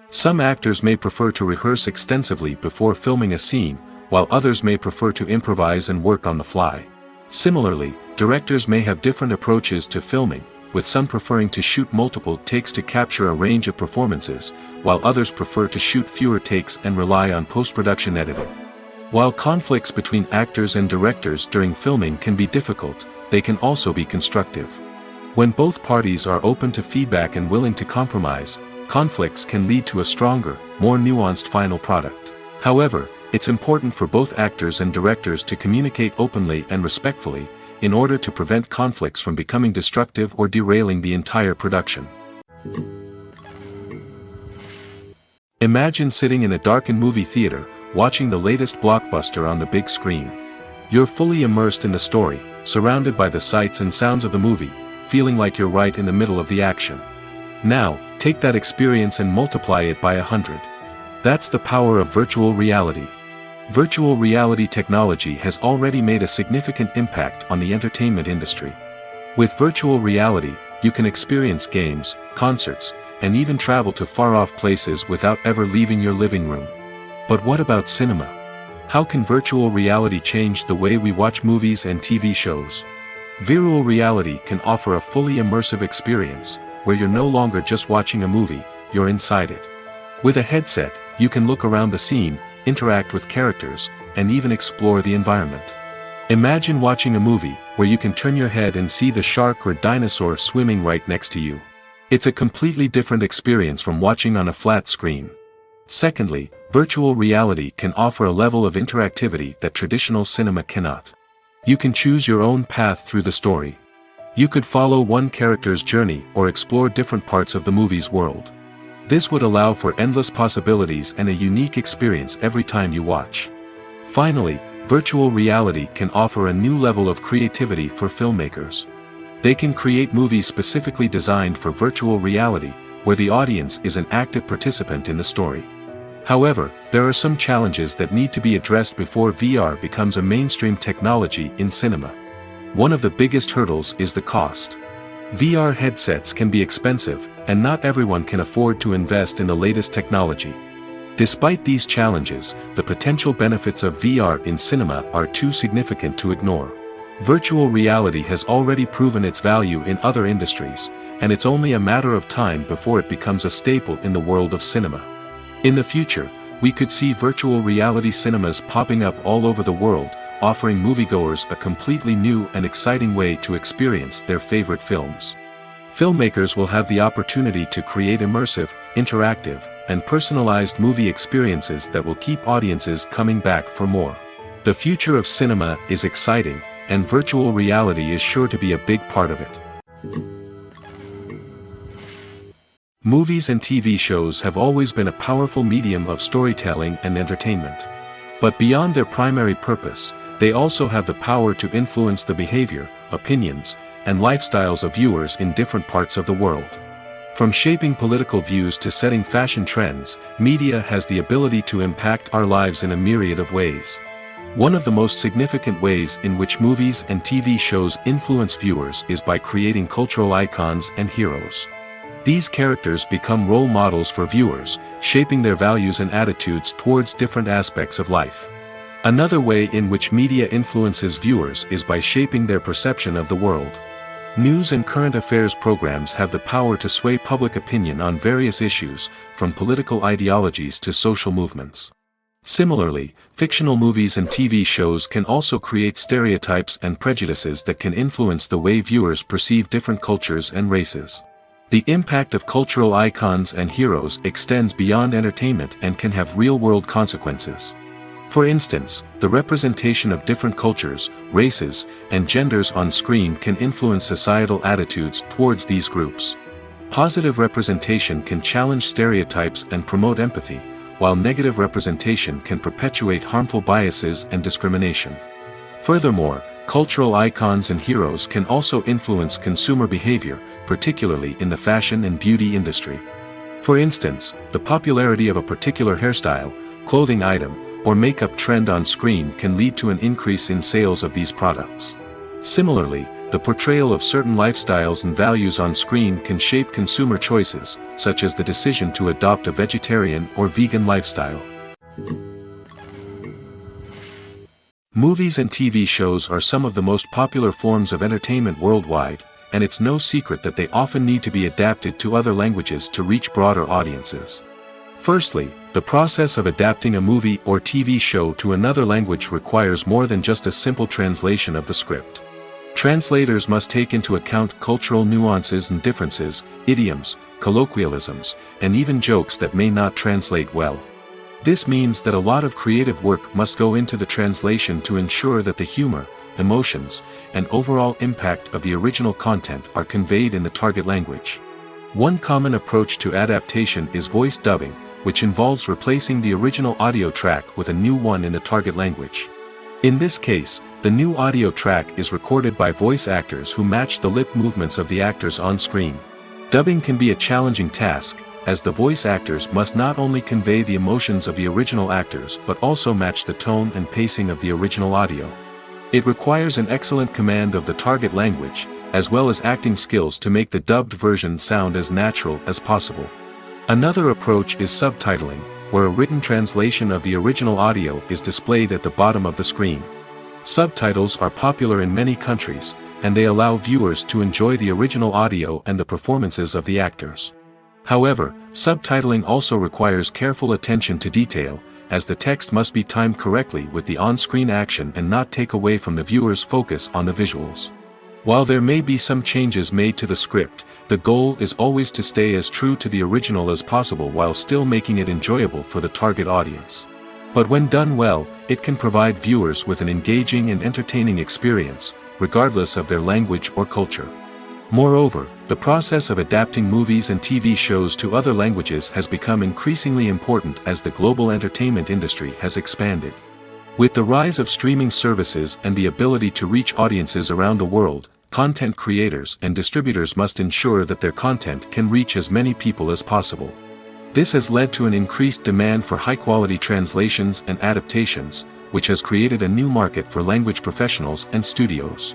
Some actors may prefer to rehearse extensively before filming a scene, while others may prefer to improvise and work on the fly. Similarly, directors may have different approaches to filming, with some preferring to shoot multiple takes to capture a range of performances, while others prefer to shoot fewer takes and rely on post-production editing. While conflicts between actors and directors during filming can be difficult, they can also be constructive. When both parties are open to feedback and willing to compromise, conflicts can lead to a stronger, more nuanced final product. However, it's important for both actors and directors to communicate openly and respectfully, in order to prevent conflicts from becoming destructive or derailing the entire production. Imagine sitting in a darkened movie theater, watching the latest blockbuster on the big screen. You're fully immersed in the story, surrounded by the sights and sounds of the movie, feeling like you're right in the middle of the action. Now, take that experience and multiply it by 100. That's the power of virtual reality. Virtual reality technology has already made a significant impact on the entertainment industry. With virtual reality, you can experience games, concerts, and even travel to far-off places without ever leaving your living room. But what about cinema? How can virtual reality change the way we watch movies and TV shows? Virtual reality can offer a fully immersive experience, where you're no longer just watching a movie, you're inside it. With a headset, you can look around the scene, interact with characters, and even explore the environment. Imagine watching a movie, where you can turn your head and see the shark or dinosaur swimming right next to you. It's a completely different experience from watching on a flat screen. Secondly, virtual reality can offer a level of interactivity that traditional cinema cannot. You can choose your own path through the story. You could follow one character's journey or explore different parts of the movie's world. This would allow for endless possibilities and a unique experience every time you watch. Finally, virtual reality can offer a new level of creativity for filmmakers. They can create movies specifically designed for virtual reality, where the audience is an active participant in the story. However, there are some challenges that need to be addressed before VR becomes a mainstream technology in cinema. One of the biggest hurdles is the cost. VR headsets can be expensive, and not everyone can afford to invest in the latest technology. Despite these challenges, the potential benefits of VR in cinema are too significant to ignore. Virtual reality has already proven its value in other industries, and it's only a matter of time before it becomes a staple in the world of cinema. In the future, we could see virtual reality cinemas popping up all over the world, offering moviegoers a completely new and exciting way to experience their favorite films. Filmmakers will have the opportunity to create immersive, interactive, and personalized movie experiences that will keep audiences coming back for more. The future of cinema is exciting, and virtual reality is sure to be a big part of it. Movies and TV shows have always been a powerful medium of storytelling and entertainment. But beyond their primary purpose, they also have the power to influence the behavior, opinions, and lifestyles of viewers in different parts of the world. From shaping political views to setting fashion trends, media has the ability to impact our lives in a myriad of ways. One of the most significant ways in which movies and TV shows influence viewers is by creating cultural icons and heroes. These characters become role models for viewers, shaping their values and attitudes towards different aspects of life. Another way in which media influences viewers is by shaping their perception of the world. News and current affairs programs have the power to sway public opinion on various issues, from political ideologies to social movements. Similarly, fictional movies and TV shows can also create stereotypes and prejudices that can influence the way viewers perceive different cultures and races. The impact of cultural icons and heroes extends beyond entertainment and can have real-world consequences. For instance, the representation of different cultures, races, and genders on screen can influence societal attitudes towards these groups. Positive representation can challenge stereotypes and promote empathy, while negative representation can perpetuate harmful biases and discrimination. Furthermore, cultural icons and heroes can also influence consumer behavior, particularly in the fashion and beauty industry. For instance, the popularity of a particular hairstyle, clothing item, or makeup trend on screen can lead to an increase in sales of these products. Similarly, the portrayal of certain lifestyles and values on screen can shape consumer choices, such as the decision to adopt a vegetarian or vegan lifestyle. Movies and TV shows are some of the most popular forms of entertainment worldwide, and it's no secret that they often need to be adapted to other languages to reach broader audiences. Firstly, the process of adapting a movie or TV show to another language requires more than just a simple translation of the script. Translators must take into account cultural nuances and differences, idioms, colloquialisms, and even jokes that may not translate well. This means that a lot of creative work must go into the translation to ensure that the humor, emotions, and overall impact of the original content are conveyed in the target language. One common approach to adaptation is voice dubbing, which involves replacing the original audio track with a new one in the target language. In this case, the new audio track is recorded by voice actors who match the lip movements of the actors on screen. Dubbing can be a challenging task, as the voice actors must not only convey the emotions of the original actors but also match the tone and pacing of the original audio. It requires an excellent command of the target language, as well as acting skills to make the dubbed version sound as natural as possible. Another approach is subtitling, where a written translation of the original audio is displayed at the bottom of the screen. Subtitles are popular in many countries, and they allow viewers to enjoy the original audio and the performances of the actors. However, subtitling also requires careful attention to detail, as the text must be timed correctly with the on-screen action and not take away from the viewer's focus on the visuals. While there may be some changes made to the script, the goal is always to stay as true to the original as possible while still making it enjoyable for the target audience. But when done well, it can provide viewers with an engaging and entertaining experience, regardless of their language or culture. Moreover, the process of adapting movies and TV shows to other languages has become increasingly important as the global entertainment industry has expanded. With the rise of streaming services and the ability to reach audiences around the world, content creators and distributors must ensure that their content can reach as many people as possible. This has led to an increased demand for high-quality translations and adaptations, which has created a new market for language professionals and studios.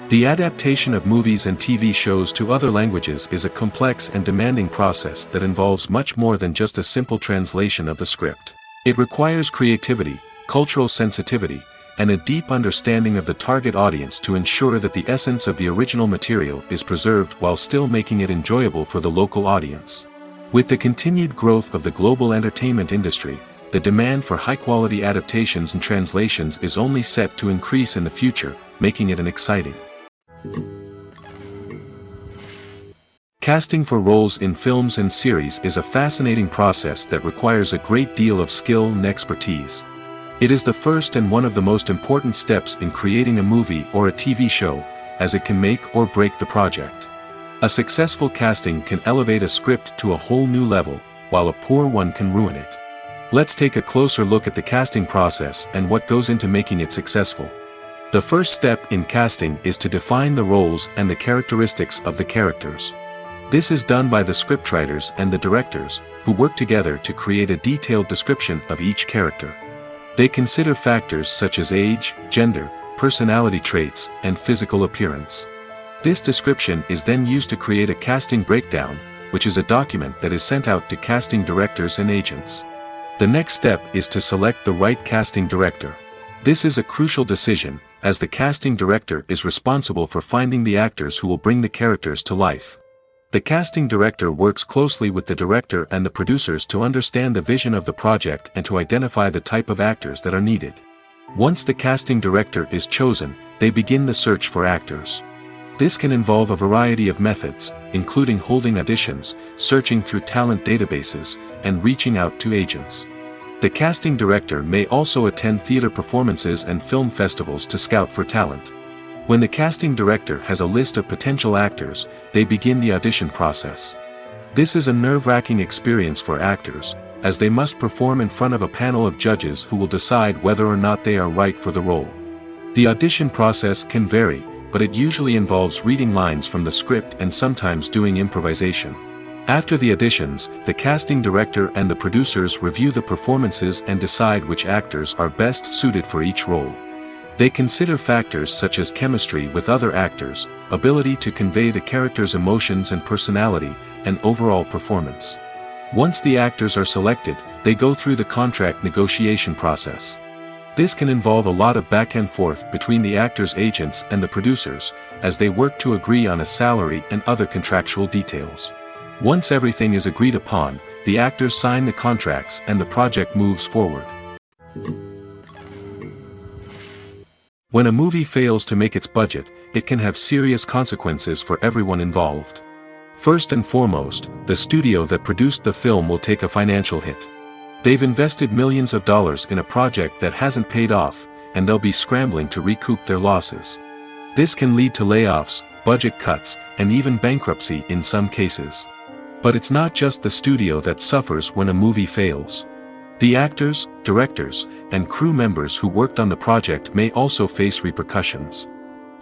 The adaptation of movies and TV shows to other languages is a complex and demanding process that involves much more than just a simple translation of the script. It requires creativity, cultural sensitivity, and a deep understanding of the target audience to ensure that the essence of the original material is preserved while still making it enjoyable for the local audience. With the continued growth of the global entertainment industry, the demand for high-quality adaptations and translations is only set to increase in the future, making it an exciting. Casting for roles in films and series is a fascinating process that requires a great deal of skill and expertise. It is the first and one of the most important steps in creating a movie or a TV show, as it can make or break the project. A successful casting can elevate a script to a whole new level, while a poor one can ruin it. Let's take a closer look at the casting process and what goes into making it successful. The first step in casting is to define the roles and the characteristics of the characters. This is done by the scriptwriters and the directors, who work together to create a detailed description of each character. They consider factors such as age, gender, personality traits, and physical appearance. This description is then used to create a casting breakdown, which is a document that is sent out to casting directors and agents. The next step is to select the right casting director. This is a crucial decision, as the casting director is responsible for finding the actors who will bring the characters to life. The casting director works closely with the director and the producers to understand the vision of the project and to identify the type of actors that are needed. Once the casting director is chosen, they begin the search for actors. This can involve a variety of methods, including holding auditions, searching through talent databases, and reaching out to agents. The casting director may also attend theater performances and film festivals to scout for talent. When the casting director has a list of potential actors, they begin the audition process. This is a nerve-wracking experience for actors, as they must perform in front of a panel of judges who will decide whether or not they are right for the role. The audition process can vary, but it usually involves reading lines from the script and sometimes doing improvisation. After the auditions, the casting director and the producers review the performances and decide which actors are best suited for each role. They consider factors such as chemistry with other actors, ability to convey the character's emotions and personality, and overall performance. Once the actors are selected, they go through the contract negotiation process. This can involve a lot of back and forth between the actors' agents and the producers, as they work to agree on a salary and other contractual details. Once everything is agreed upon, the actors sign the contracts and the project moves forward. When a movie fails to make its budget, it can have serious consequences for everyone involved. First and foremost, the studio that produced the film will take a financial hit. They've invested millions of dollars in a project that hasn't paid off, and they'll be scrambling to recoup their losses. This can lead to layoffs, budget cuts, and even bankruptcy in some cases. But it's not just the studio that suffers when a movie fails. The actors, directors, and crew members who worked on the project may also face repercussions.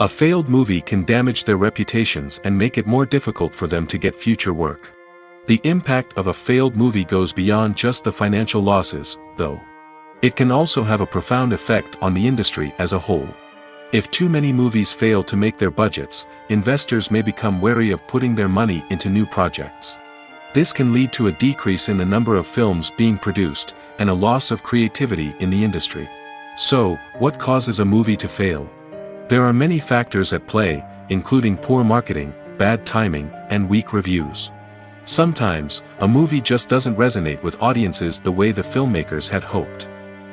A failed movie can damage their reputations and make it more difficult for them to get future work. The impact of a failed movie goes beyond just the financial losses, though. It can also have a profound effect on the industry as a whole. If too many movies fail to make their budgets, investors may become wary of putting their money into new projects. This can lead to a decrease in the number of films being produced, and a loss of creativity in the industry. So, what causes a movie to fail? There are many factors at play, including poor marketing, bad timing, and weak reviews. Sometimes, a movie just doesn't resonate with audiences the way the filmmakers had hoped.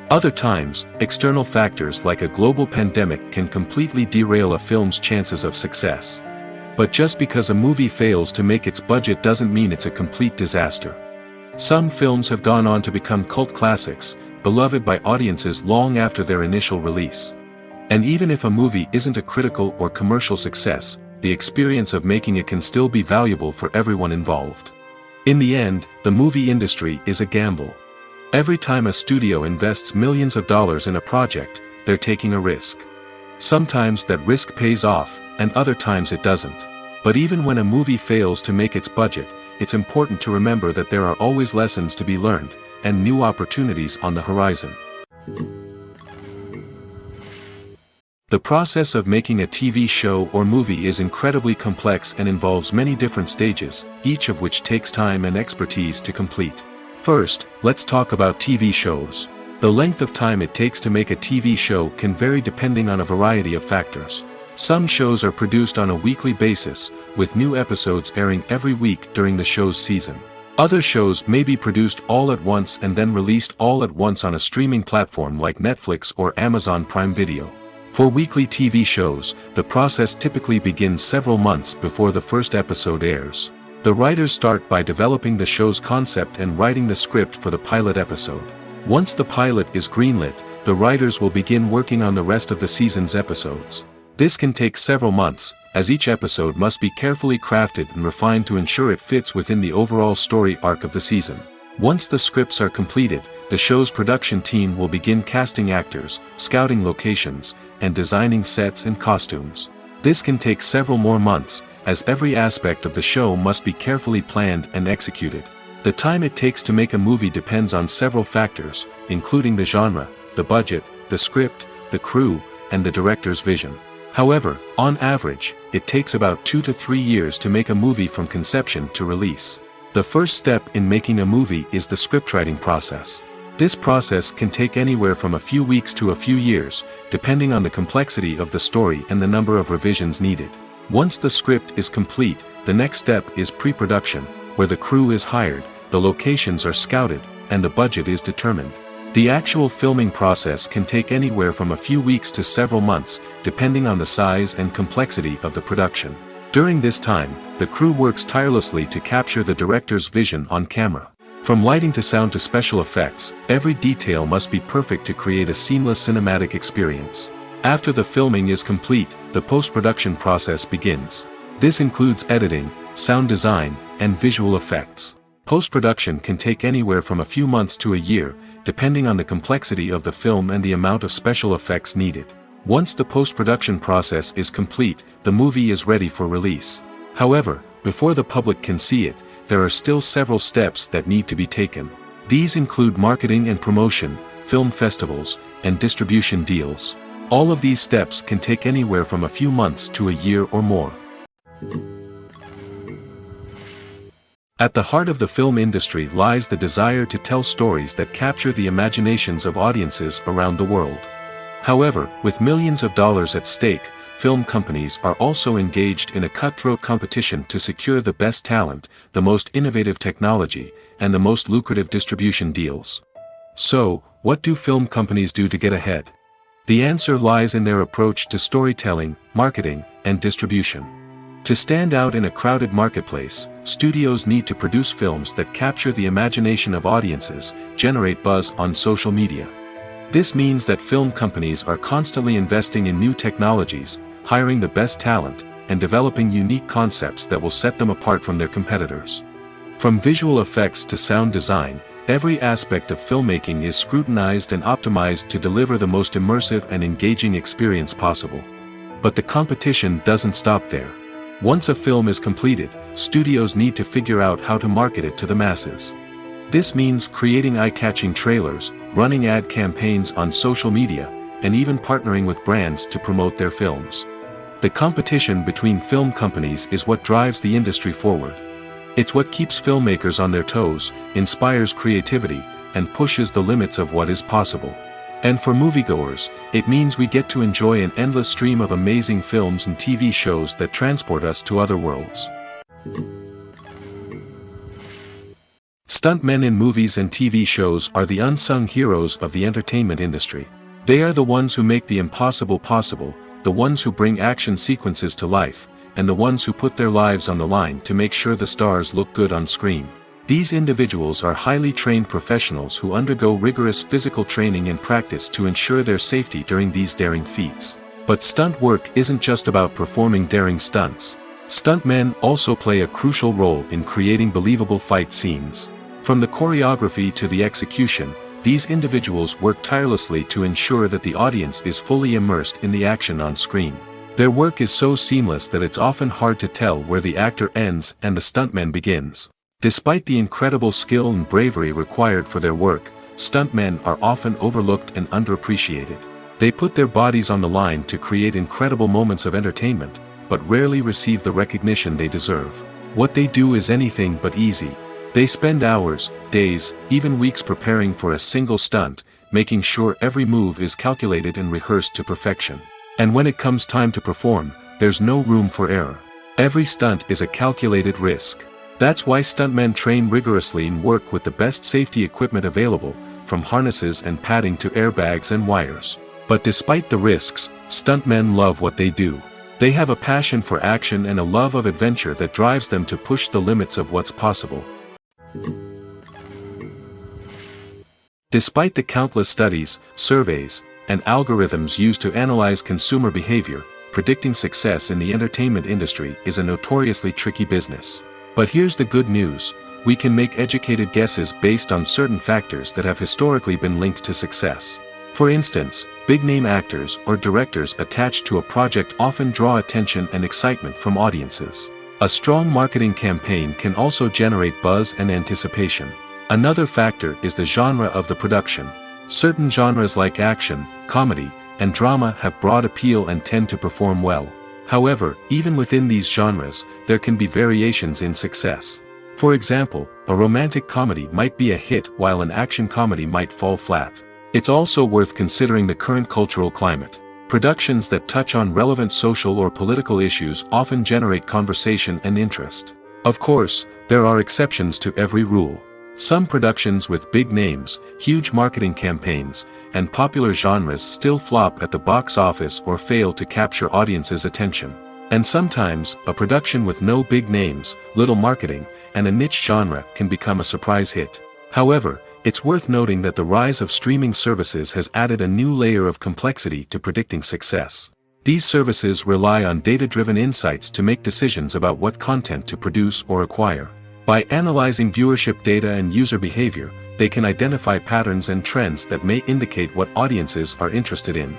Other times, external factors like a global pandemic can completely derail a film's chances of success. But just because a movie fails to make its budget doesn't mean it's a complete disaster. Some films have gone on to become cult classics, beloved by audiences long after their initial release. And even if a movie isn't a critical or commercial success, the experience of making it can still be valuable for everyone involved. In the end, the movie industry is a gamble. Every time a studio invests millions of dollars in a project, they're taking a risk. Sometimes that risk pays off, and other times it doesn't. But even when a movie fails to make its budget, it's important to remember that there are always lessons to be learned, and new opportunities on the horizon. The process of making a TV show or movie is incredibly complex and involves many different stages, each of which takes time and expertise to complete. First, let's talk about TV shows. The length of time it takes to make a TV show can vary depending on a variety of factors. Some shows are produced on a weekly basis, with new episodes airing every week during the show's season. Other shows may be produced all at once and then released all at once on a streaming platform like Netflix or Amazon Prime Video. For weekly TV shows, the process typically begins several months before the first episode airs. The writers start by developing the show's concept and writing the script for the pilot episode. Once the pilot is greenlit, the writers will begin working on the rest of the season's episodes. This can take several months, as each episode must be carefully crafted and refined to ensure it fits within the overall story arc of the season. Once the scripts are completed, the show's production team will begin casting actors, scouting locations, and designing sets and costumes. This can take several more months, as every aspect of the show must be carefully planned and executed. The time it takes to make a movie depends on several factors, including the genre, the budget, the script, the crew, and the director's vision. However, on average, it takes about 2 to 3 years to make a movie from conception to release. The first step in making a movie is the scriptwriting process. This process can take anywhere from a few weeks to a few years, depending on the complexity of the story and the number of revisions needed. Once the script is complete, the next step is pre-production, where the crew is hired, the locations are scouted, and the budget is determined. The actual filming process can take anywhere from a few weeks to several months, depending on the size and complexity of the production. During this time, the crew works tirelessly to capture the director's vision on camera. From lighting to sound to special effects, every detail must be perfect to create a seamless cinematic experience. After the filming is complete, the post-production process begins. This includes editing, sound design, and visual effects. Post-production can take anywhere from a few months to a year, depending on the complexity of the film and the amount of special effects needed. Once the post-production process is complete, the movie is ready for release. However, before the public can see it, there are still several steps that need to be taken. These include marketing and promotion, film festivals, and distribution deals. All of these steps can take anywhere from a few months to a year or more. At the heart of the film industry lies the desire to tell stories that capture the imaginations of audiences around the world. However, with millions of dollars at stake, film companies are also engaged in a cutthroat competition to secure the best talent, the most innovative technology, and the most lucrative distribution deals. So, what do film companies do to get ahead? The answer lies in their approach to storytelling, marketing, and distribution. To stand out in a crowded marketplace, studios need to produce films that capture the imagination of audiences, generate buzz on social media. This means that film companies are constantly investing in new technologies, hiring the best talent, and developing unique concepts that will set them apart from their competitors. From visual effects to sound design, every aspect of filmmaking is scrutinized and optimized to deliver the most immersive and engaging experience possible. But the competition doesn't stop there. Once a film is completed, studios need to figure out how to market it to the masses. This means creating eye-catching trailers, running ad campaigns on social media, and even partnering with brands to promote their films. The competition between film companies is what drives the industry forward. It's what keeps filmmakers on their toes, inspires creativity, and pushes the limits of what is possible. And for moviegoers, it means we get to enjoy an endless stream of amazing films and TV shows that transport us to other worlds. Stuntmen in movies and TV shows are the unsung heroes of the entertainment industry. They are the ones who make the impossible possible, the ones who bring action sequences to life, and the ones who put their lives on the line to make sure the stars look good on screen. These individuals are highly trained professionals who undergo rigorous physical training and practice to ensure their safety during these daring feats. But stunt work isn't just about performing daring stunts. Stuntmen also play a crucial role in creating believable fight scenes. From the choreography to the execution, these individuals work tirelessly to ensure that the audience is fully immersed in the action on screen. Their work is so seamless that it's often hard to tell where the actor ends and the stuntman begins. Despite the incredible skill and bravery required for their work, stuntmen are often overlooked and underappreciated. They put their bodies on the line to create incredible moments of entertainment, but rarely receive the recognition they deserve. What they do is anything but easy. They spend hours, days, even weeks preparing for a single stunt, making sure every move is calculated and rehearsed to perfection. And when it comes time to perform, there's no room for error. Every stunt is a calculated risk. That's why stuntmen train rigorously and work with the best safety equipment available, from harnesses and padding to airbags and wires. But despite the risks, stuntmen love what they do. They have a passion for action and a love of adventure that drives them to push the limits of what's possible. Despite the countless studies, surveys, and algorithms used to analyze consumer behavior, predicting success in the entertainment industry is a notoriously tricky business. But here's the good news: we can make educated guesses based on certain factors that have historically been linked to success. For instance, big-name actors or directors attached to a project often draw attention and excitement from audiences. A strong marketing campaign can also generate buzz and anticipation. Another factor is the genre of the production. Certain genres like action, comedy, and drama have broad appeal and tend to perform well. However, even within these genres, there can be variations in success. For example, a romantic comedy might be a hit while an action comedy might fall flat. It's also worth considering the current cultural climate. Productions that touch on relevant social or political issues often generate conversation and interest. Of course, there are exceptions to every rule. Some productions with big names, huge marketing campaigns, and popular genres still flop at the box office or fail to capture audiences' attention. And sometimes, a production with no big names, little marketing, and a niche genre can become a surprise hit. However, it's worth noting that the rise of streaming services has added a new layer of complexity to predicting success. These services rely on data-driven insights to make decisions about what content to produce or acquire. By analyzing viewership data and user behavior, they can identify patterns and trends that may indicate what audiences are interested in.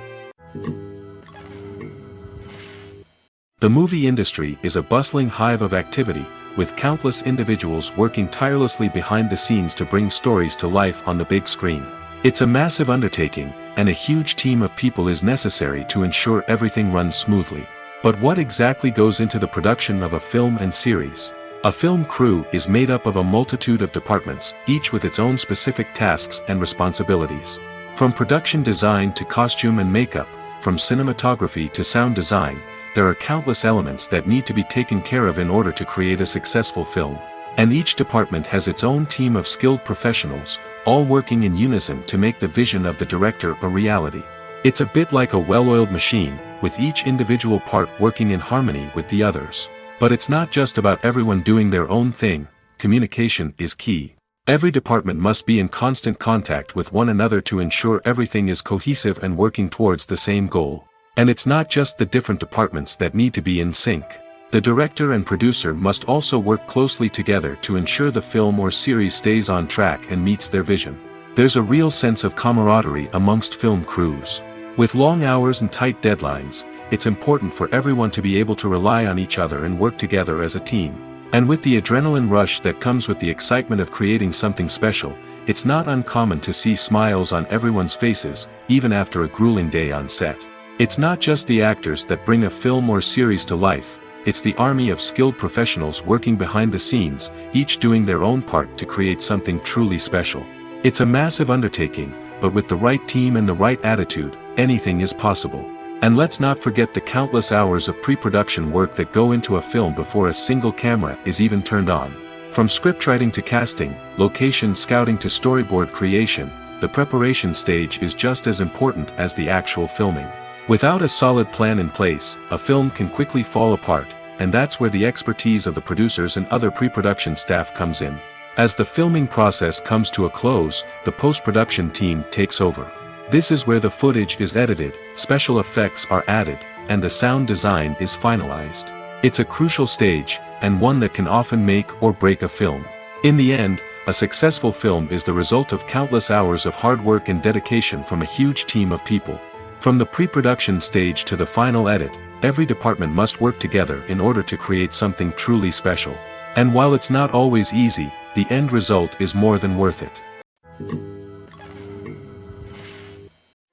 The movie industry is a bustling hive of activity, with countless individuals working tirelessly behind the scenes to bring stories to life on the big screen. It's a massive undertaking, and a huge team of people is necessary to ensure everything runs smoothly. But what exactly goes into the production of a film and series? A film crew is made up of a multitude of departments, each with its own specific tasks and responsibilities. From production design to costume and makeup, from cinematography to sound design, there are countless elements that need to be taken care of in order to create a successful film. And each department has its own team of skilled professionals, all working in unison to make the vision of the director a reality. It's a bit like a well-oiled machine, with each individual part working in harmony with the others. But it's not just about everyone doing their own thing. Communication is key. Every department must be in constant contact with one another to ensure everything is cohesive and working towards the same goal. And it's not just the different departments that need to be in sync. The director and producer must also work closely together to ensure the film or series stays on track and meets their vision. There's a real sense of camaraderie amongst film crews. With long hours and tight deadlines, it's important for everyone to be able to rely on each other and work together as a team. And with the adrenaline rush that comes with the excitement of creating something special, it's not uncommon to see smiles on everyone's faces, even after a grueling day on set. It's not just the actors that bring a film or series to life. it's the army of skilled professionals working behind the scenes, each doing their own part to create something truly special. It's a massive undertaking, but with the right team and the right attitude, anything is possible. And let's not forget the countless hours of pre-production work that go into a film before a single camera is even turned on. From scriptwriting to casting, location scouting to storyboard creation, the preparation stage is just as important as the actual filming. Without a solid plan in place, a film can quickly fall apart, and that's where the expertise of the producers and other pre-production staff comes in. As the filming process comes to a close, the post-production team takes over. This is where the footage is edited, special effects are added, and the sound design is finalized. It's a crucial stage, and one that can often make or break a film. In the end, a successful film is the result of countless hours of hard work and dedication from a huge team of people. From the pre-production stage to the final edit, every department must work together in order to create something truly special. And while it's not always easy, the end result is more than worth it.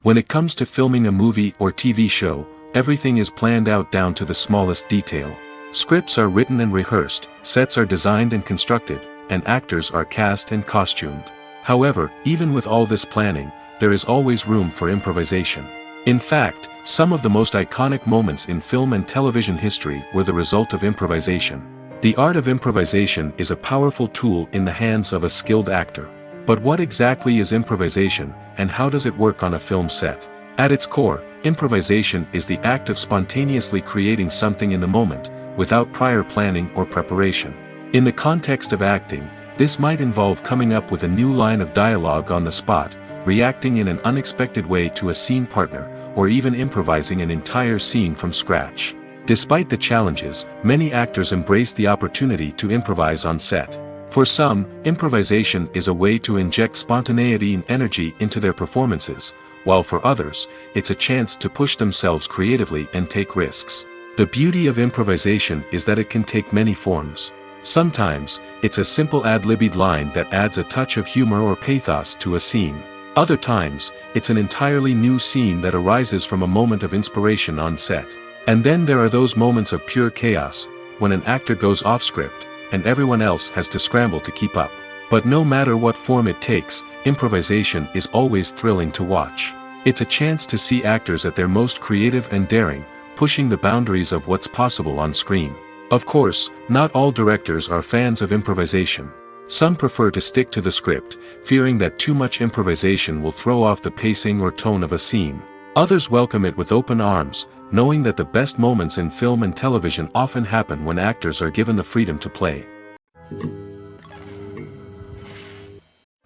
When it comes to filming a movie or TV show, everything is planned out down to the smallest detail. Scripts are written and rehearsed, sets are designed and constructed, and actors are cast and costumed. However, even with all this planning, there is always room for improvisation. In fact, some of the most iconic moments in film and television history were the result of improvisation. The art of improvisation is a powerful tool in the hands of a skilled actor. But what exactly is improvisation, and how does it work on a film set? At its core, improvisation is the act of spontaneously creating something in the moment, without prior planning or preparation. In the context of acting, this might involve coming up with a new line of dialogue on the spot, reacting in an unexpected way to a scene partner, or even improvising an entire scene from scratch. Despite the challenges, many actors embrace the opportunity to improvise on set. For some, improvisation is a way to inject spontaneity and energy into their performances, while for others, it's a chance to push themselves creatively and take risks. The beauty of improvisation is that it can take many forms. Sometimes, it's a simple ad-libbed line that adds a touch of humor or pathos to a scene. Other times, it's an entirely new scene that arises from a moment of inspiration on set. And then there are those moments of pure chaos, when an actor goes off script, and everyone else has to scramble to keep up. But no matter what form it takes, improvisation is always thrilling to watch. It's a chance to see actors at their most creative and daring, pushing the boundaries of what's possible on screen. Of course, not all directors are fans of improvisation. Some prefer to stick to the script, fearing that too much improvisation will throw off the pacing or tone of a scene. Others welcome it with open arms, knowing that the best moments in film and television often happen when actors are given the freedom to play.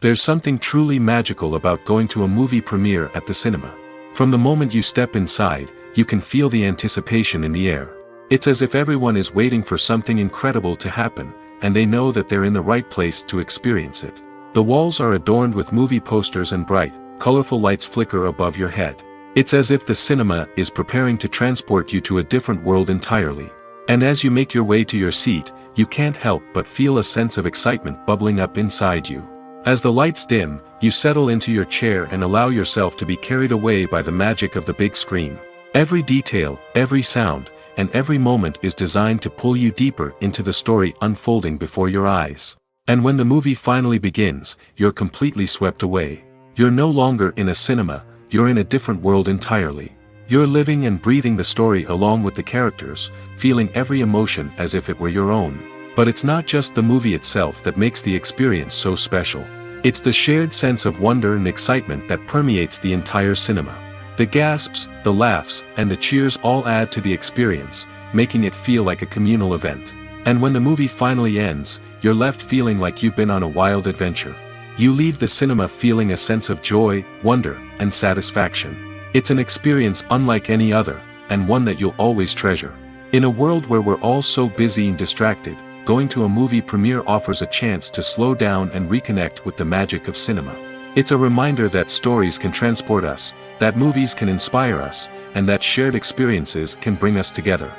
There's something truly magical about going to a movie premiere at the cinema. From the moment you step inside, you can feel the anticipation in the air. It's as if everyone is waiting for something incredible to happen, and they know that they're in the right place to experience it. The walls are adorned with movie posters and bright, colorful lights flicker above your head. It's as if the cinema is preparing to transport you to a different world entirely. And as you make your way to your seat, you can't help but feel a sense of excitement bubbling up inside you. As the lights dim, you settle into your chair and allow yourself to be carried away by the magic of the big screen. Every detail, every sound, and every moment is designed to pull you deeper into the story unfolding before your eyes. And when the movie finally begins, you're completely swept away. You're no longer in a cinema, you're in a different world entirely. You're living and breathing the story along with the characters, feeling every emotion as if it were your own. But it's not just the movie itself that makes the experience so special. It's the shared sense of wonder and excitement that permeates the entire cinema. The gasps, the laughs, and the cheers all add to the experience, making it feel like a communal event. And when the movie finally ends, you're left feeling like you've been on a wild adventure. You leave the cinema feeling a sense of joy, wonder, and satisfaction. It's an experience unlike any other, and one that you'll always treasure. In a world where we're all so busy and distracted, going to a movie premiere offers a chance to slow down and reconnect with the magic of cinema. It's a reminder that stories can transport us, that movies can inspire us, and that shared experiences can bring us together.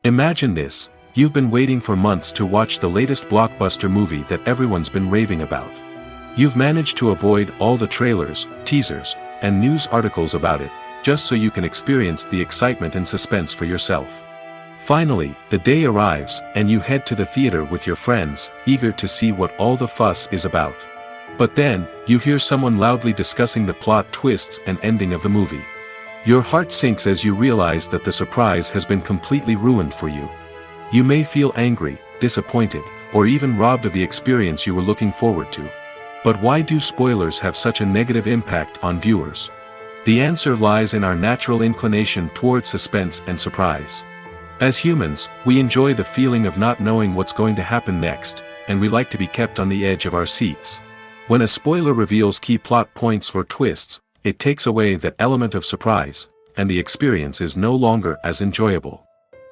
Imagine this, you've been waiting for months to watch the latest blockbuster movie that everyone's been raving about. You've managed to avoid all the trailers, teasers, and news articles about it, just so you can experience the excitement and suspense for yourself. Finally, the day arrives, and you head to the theater with your friends, eager to see what all the fuss is about. But then, you hear someone loudly discussing the plot twists and ending of the movie. Your heart sinks as you realize that the surprise has been completely ruined for you. You may feel angry, disappointed, or even robbed of the experience you were looking forward to. But why do spoilers have such a negative impact on viewers? The answer lies in our natural inclination toward suspense and surprise. As humans, we enjoy the feeling of not knowing what's going to happen next, and we like to be kept on the edge of our seats. When a spoiler reveals key plot points or twists, it takes away that element of surprise, and the experience is no longer as enjoyable.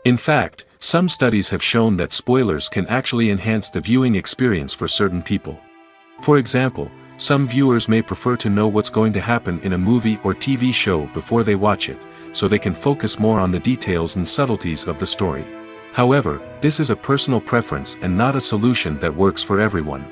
In fact, some studies have shown that spoilers can actually enhance the viewing experience for certain people. For example, some viewers may prefer to know what's going to happen in a movie or TV show before they watch it, so they can focus more on the details and subtleties of the story. However, this is a personal preference and not a solution that works for everyone.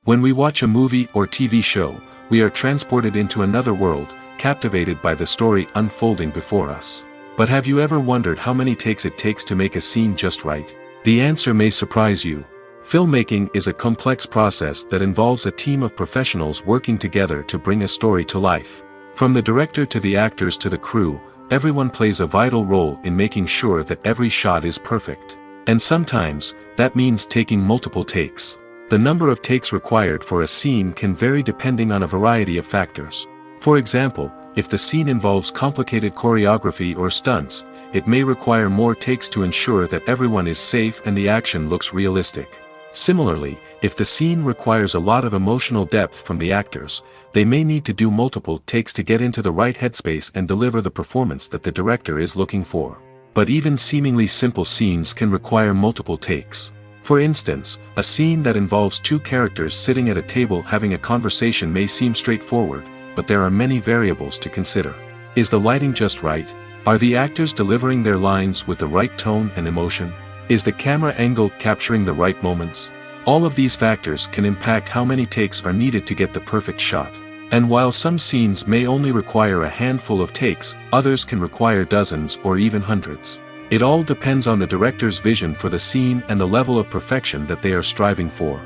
When we watch a movie or TV show, we are transported into another world, captivated by the story unfolding before us. But have you ever wondered how many takes it takes to make a scene just right? The answer may surprise you. Filmmaking is a complex process that involves a team of professionals working together to bring a story to life. From the director to the actors to the crew, everyone plays a vital role in making sure that every shot is perfect. And sometimes, that means taking multiple takes. The number of takes required for a scene can vary depending on a variety of factors. For example, if the scene involves complicated choreography or stunts, it may require more takes to ensure that everyone is safe and the action looks realistic. Similarly, if the scene requires a lot of emotional depth from the actors, they may need to do multiple takes to get into the right headspace and deliver the performance that the director is looking for. But even seemingly simple scenes can require multiple takes. For instance, a scene that involves two characters sitting at a table having a conversation may seem straightforward, but there are many variables to consider. Is the lighting just right? Are the actors delivering their lines with the right tone and emotion? Is the camera angle capturing the right moments? All of these factors can impact how many takes are needed to get the perfect shot. And while some scenes may only require a handful of takes, others can require dozens or even hundreds. It all depends on the director's vision for the scene and the level of perfection that they are striving for.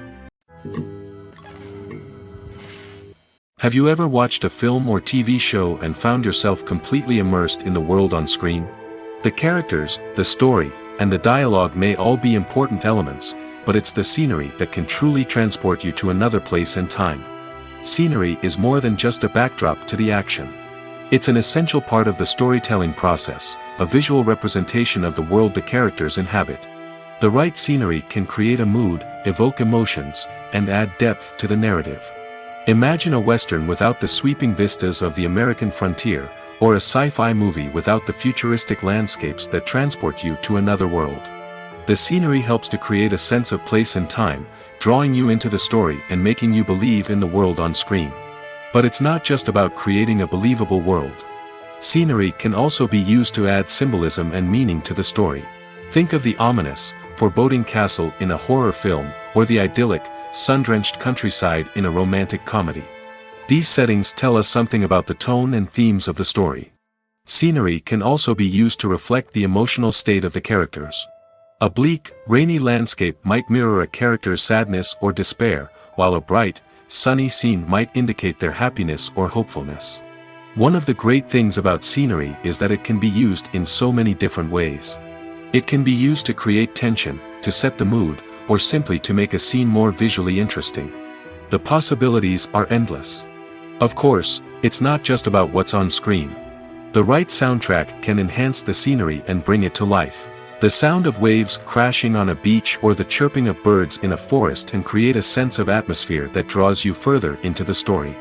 Have you ever watched a film or TV show and found yourself completely immersed in the world on screen? The characters, the story, and the dialogue may all be important elements, but it's the scenery that can truly transport you to another place and time. Scenery is more than just a backdrop to the action. It's an essential part of the storytelling process, a visual representation of the world the characters inhabit. The right scenery can create a mood, evoke emotions, and add depth to the narrative. Imagine a Western without the sweeping vistas of the American frontier, or a sci-fi movie without the futuristic landscapes that transport you to another world. The scenery helps to create a sense of place and time, drawing you into the story and making you believe in the world on screen. But it's not just about creating a believable world. Scenery can also be used to add symbolism and meaning to the story. Think of the ominous, foreboding castle in a horror film, or the idyllic, sun-drenched countryside in a romantic comedy. These settings tell us something about the tone and themes of the story. Scenery can also be used to reflect the emotional state of the characters. A bleak, rainy landscape might mirror a character's sadness or despair, while a bright, sunny scene might indicate their happiness or hopefulness. One of the great things about scenery is that it can be used in so many different ways. It can be used to create tension, to set the mood, or simply to make a scene more visually interesting. The possibilities are endless. Of course, it's not just about what's on screen. The right soundtrack can enhance the scenery and bring it to life. The sound of waves crashing on a beach or the chirping of birds in a forest can create a sense of atmosphere that draws you further into the story.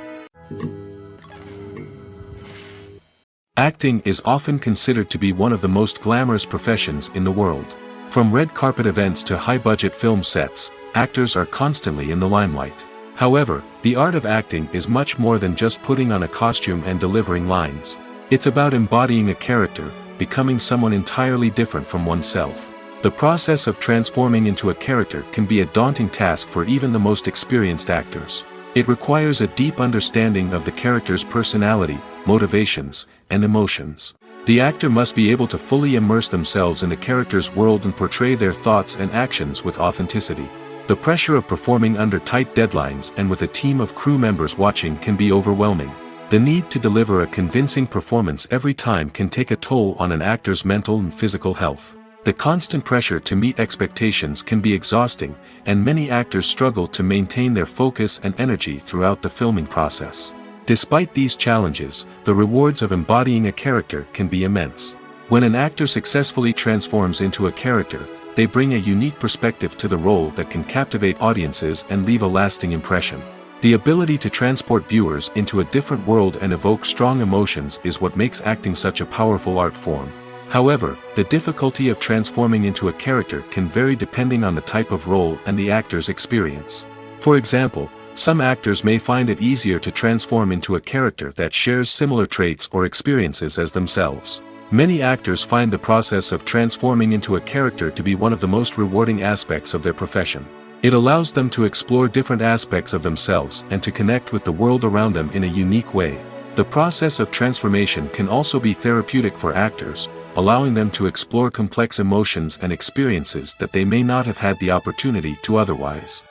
Acting is often considered to be one of the most glamorous professions in the world. From red carpet events to high-budget film sets, actors are constantly in the limelight. However, the art of acting is much more than just putting on a costume and delivering lines. It's about embodying a character, becoming someone entirely different from oneself. The process of transforming into a character can be a daunting task for even the most experienced actors. It requires a deep understanding of the character's personality, motivations, and emotions. The actor must be able to fully immerse themselves in the character's world and portray their thoughts and actions with authenticity. The pressure of performing under tight deadlines and with a team of crew members watching can be overwhelming. The need to deliver a convincing performance every time can take a toll on an actor's mental and physical health. The constant pressure to meet expectations can be exhausting, and many actors struggle to maintain their focus and energy throughout the filming process. Despite these challenges, the rewards of embodying a character can be immense. When an actor successfully transforms into a character, they bring a unique perspective to the role that can captivate audiences and leave a lasting impression. The ability to transport viewers into a different world and evoke strong emotions is what makes acting such a powerful art form. However, the difficulty of transforming into a character can vary depending on the type of role and the actor's experience. For example, some actors may find it easier to transform into a character that shares similar traits or experiences as themselves. Many actors find the process of transforming into a character to be one of the most rewarding aspects of their profession. It allows them to explore different aspects of themselves and to connect with the world around them in a unique way. The process of transformation can also be therapeutic for actors, allowing them to explore complex emotions and experiences that they may not have had the opportunity to otherwise.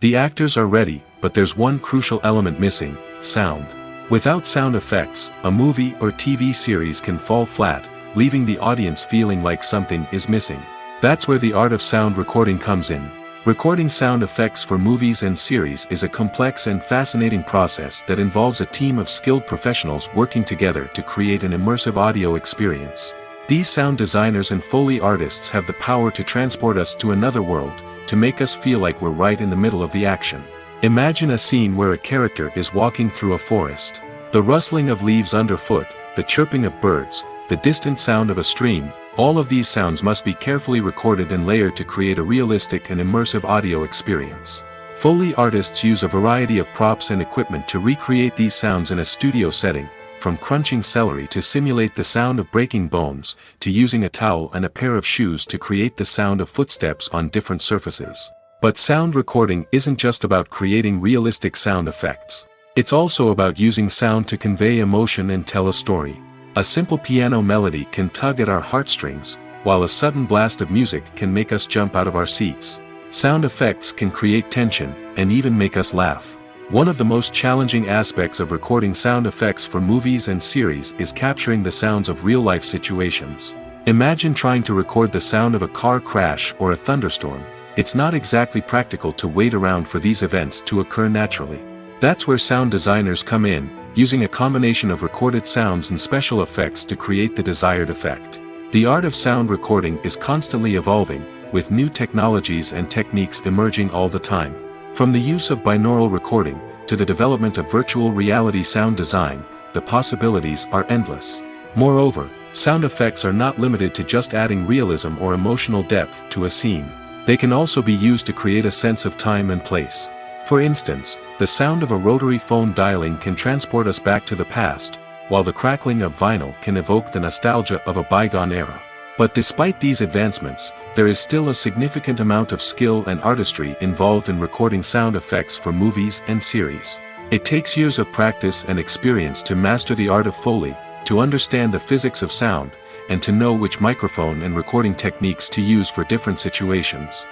The actors are ready, but there's one crucial element missing: sound. Without sound effects, a movie or TV series can fall flat, leaving the audience feeling like something is missing. That's where the art of sound recording comes in. Recording sound effects for movies and series is a complex and fascinating process that involves a team of skilled professionals working together to create an immersive audio experience. These sound designers and Foley artists have the power to transport us to another world, to make us feel like we're right in the middle of the action. Imagine a scene where a character is walking through a forest. The rustling of leaves underfoot, the chirping of birds, the distant sound of a stream, all of these sounds must be carefully recorded and layered to create a realistic and immersive audio experience. Foley artists use a variety of props and equipment to recreate these sounds in a studio setting, from crunching celery to simulate the sound of breaking bones, to using a towel and a pair of shoes to create the sound of footsteps on different surfaces. But sound recording isn't just about creating realistic sound effects. It's also about using sound to convey emotion and tell a story. A simple piano melody can tug at our heartstrings, while a sudden blast of music can make us jump out of our seats. Sound effects can create tension, and even make us laugh. One of the most challenging aspects of recording sound effects for movies and series is capturing the sounds of real-life situations. Imagine trying to record the sound of a car crash or a thunderstorm. It's not exactly practical to wait around for these events to occur naturally. That's where sound designers come in, using a combination of recorded sounds and special effects to create the desired effect. The art of sound recording is constantly evolving, with new technologies and techniques emerging all the time. From the use of binaural recording, to the development of virtual reality sound design, the possibilities are endless. Moreover, sound effects are not limited to just adding realism or emotional depth to a scene. They can also be used to create a sense of time and place. For instance, the sound of a rotary phone dialing can transport us back to the past, while the crackling of vinyl can evoke the nostalgia of a bygone era. But despite these advancements, there is still a significant amount of skill and artistry involved in recording sound effects for movies and series. It takes years of practice and experience to master the art of Foley, to understand the physics of sound, and to know which microphone and recording techniques to use for different situations.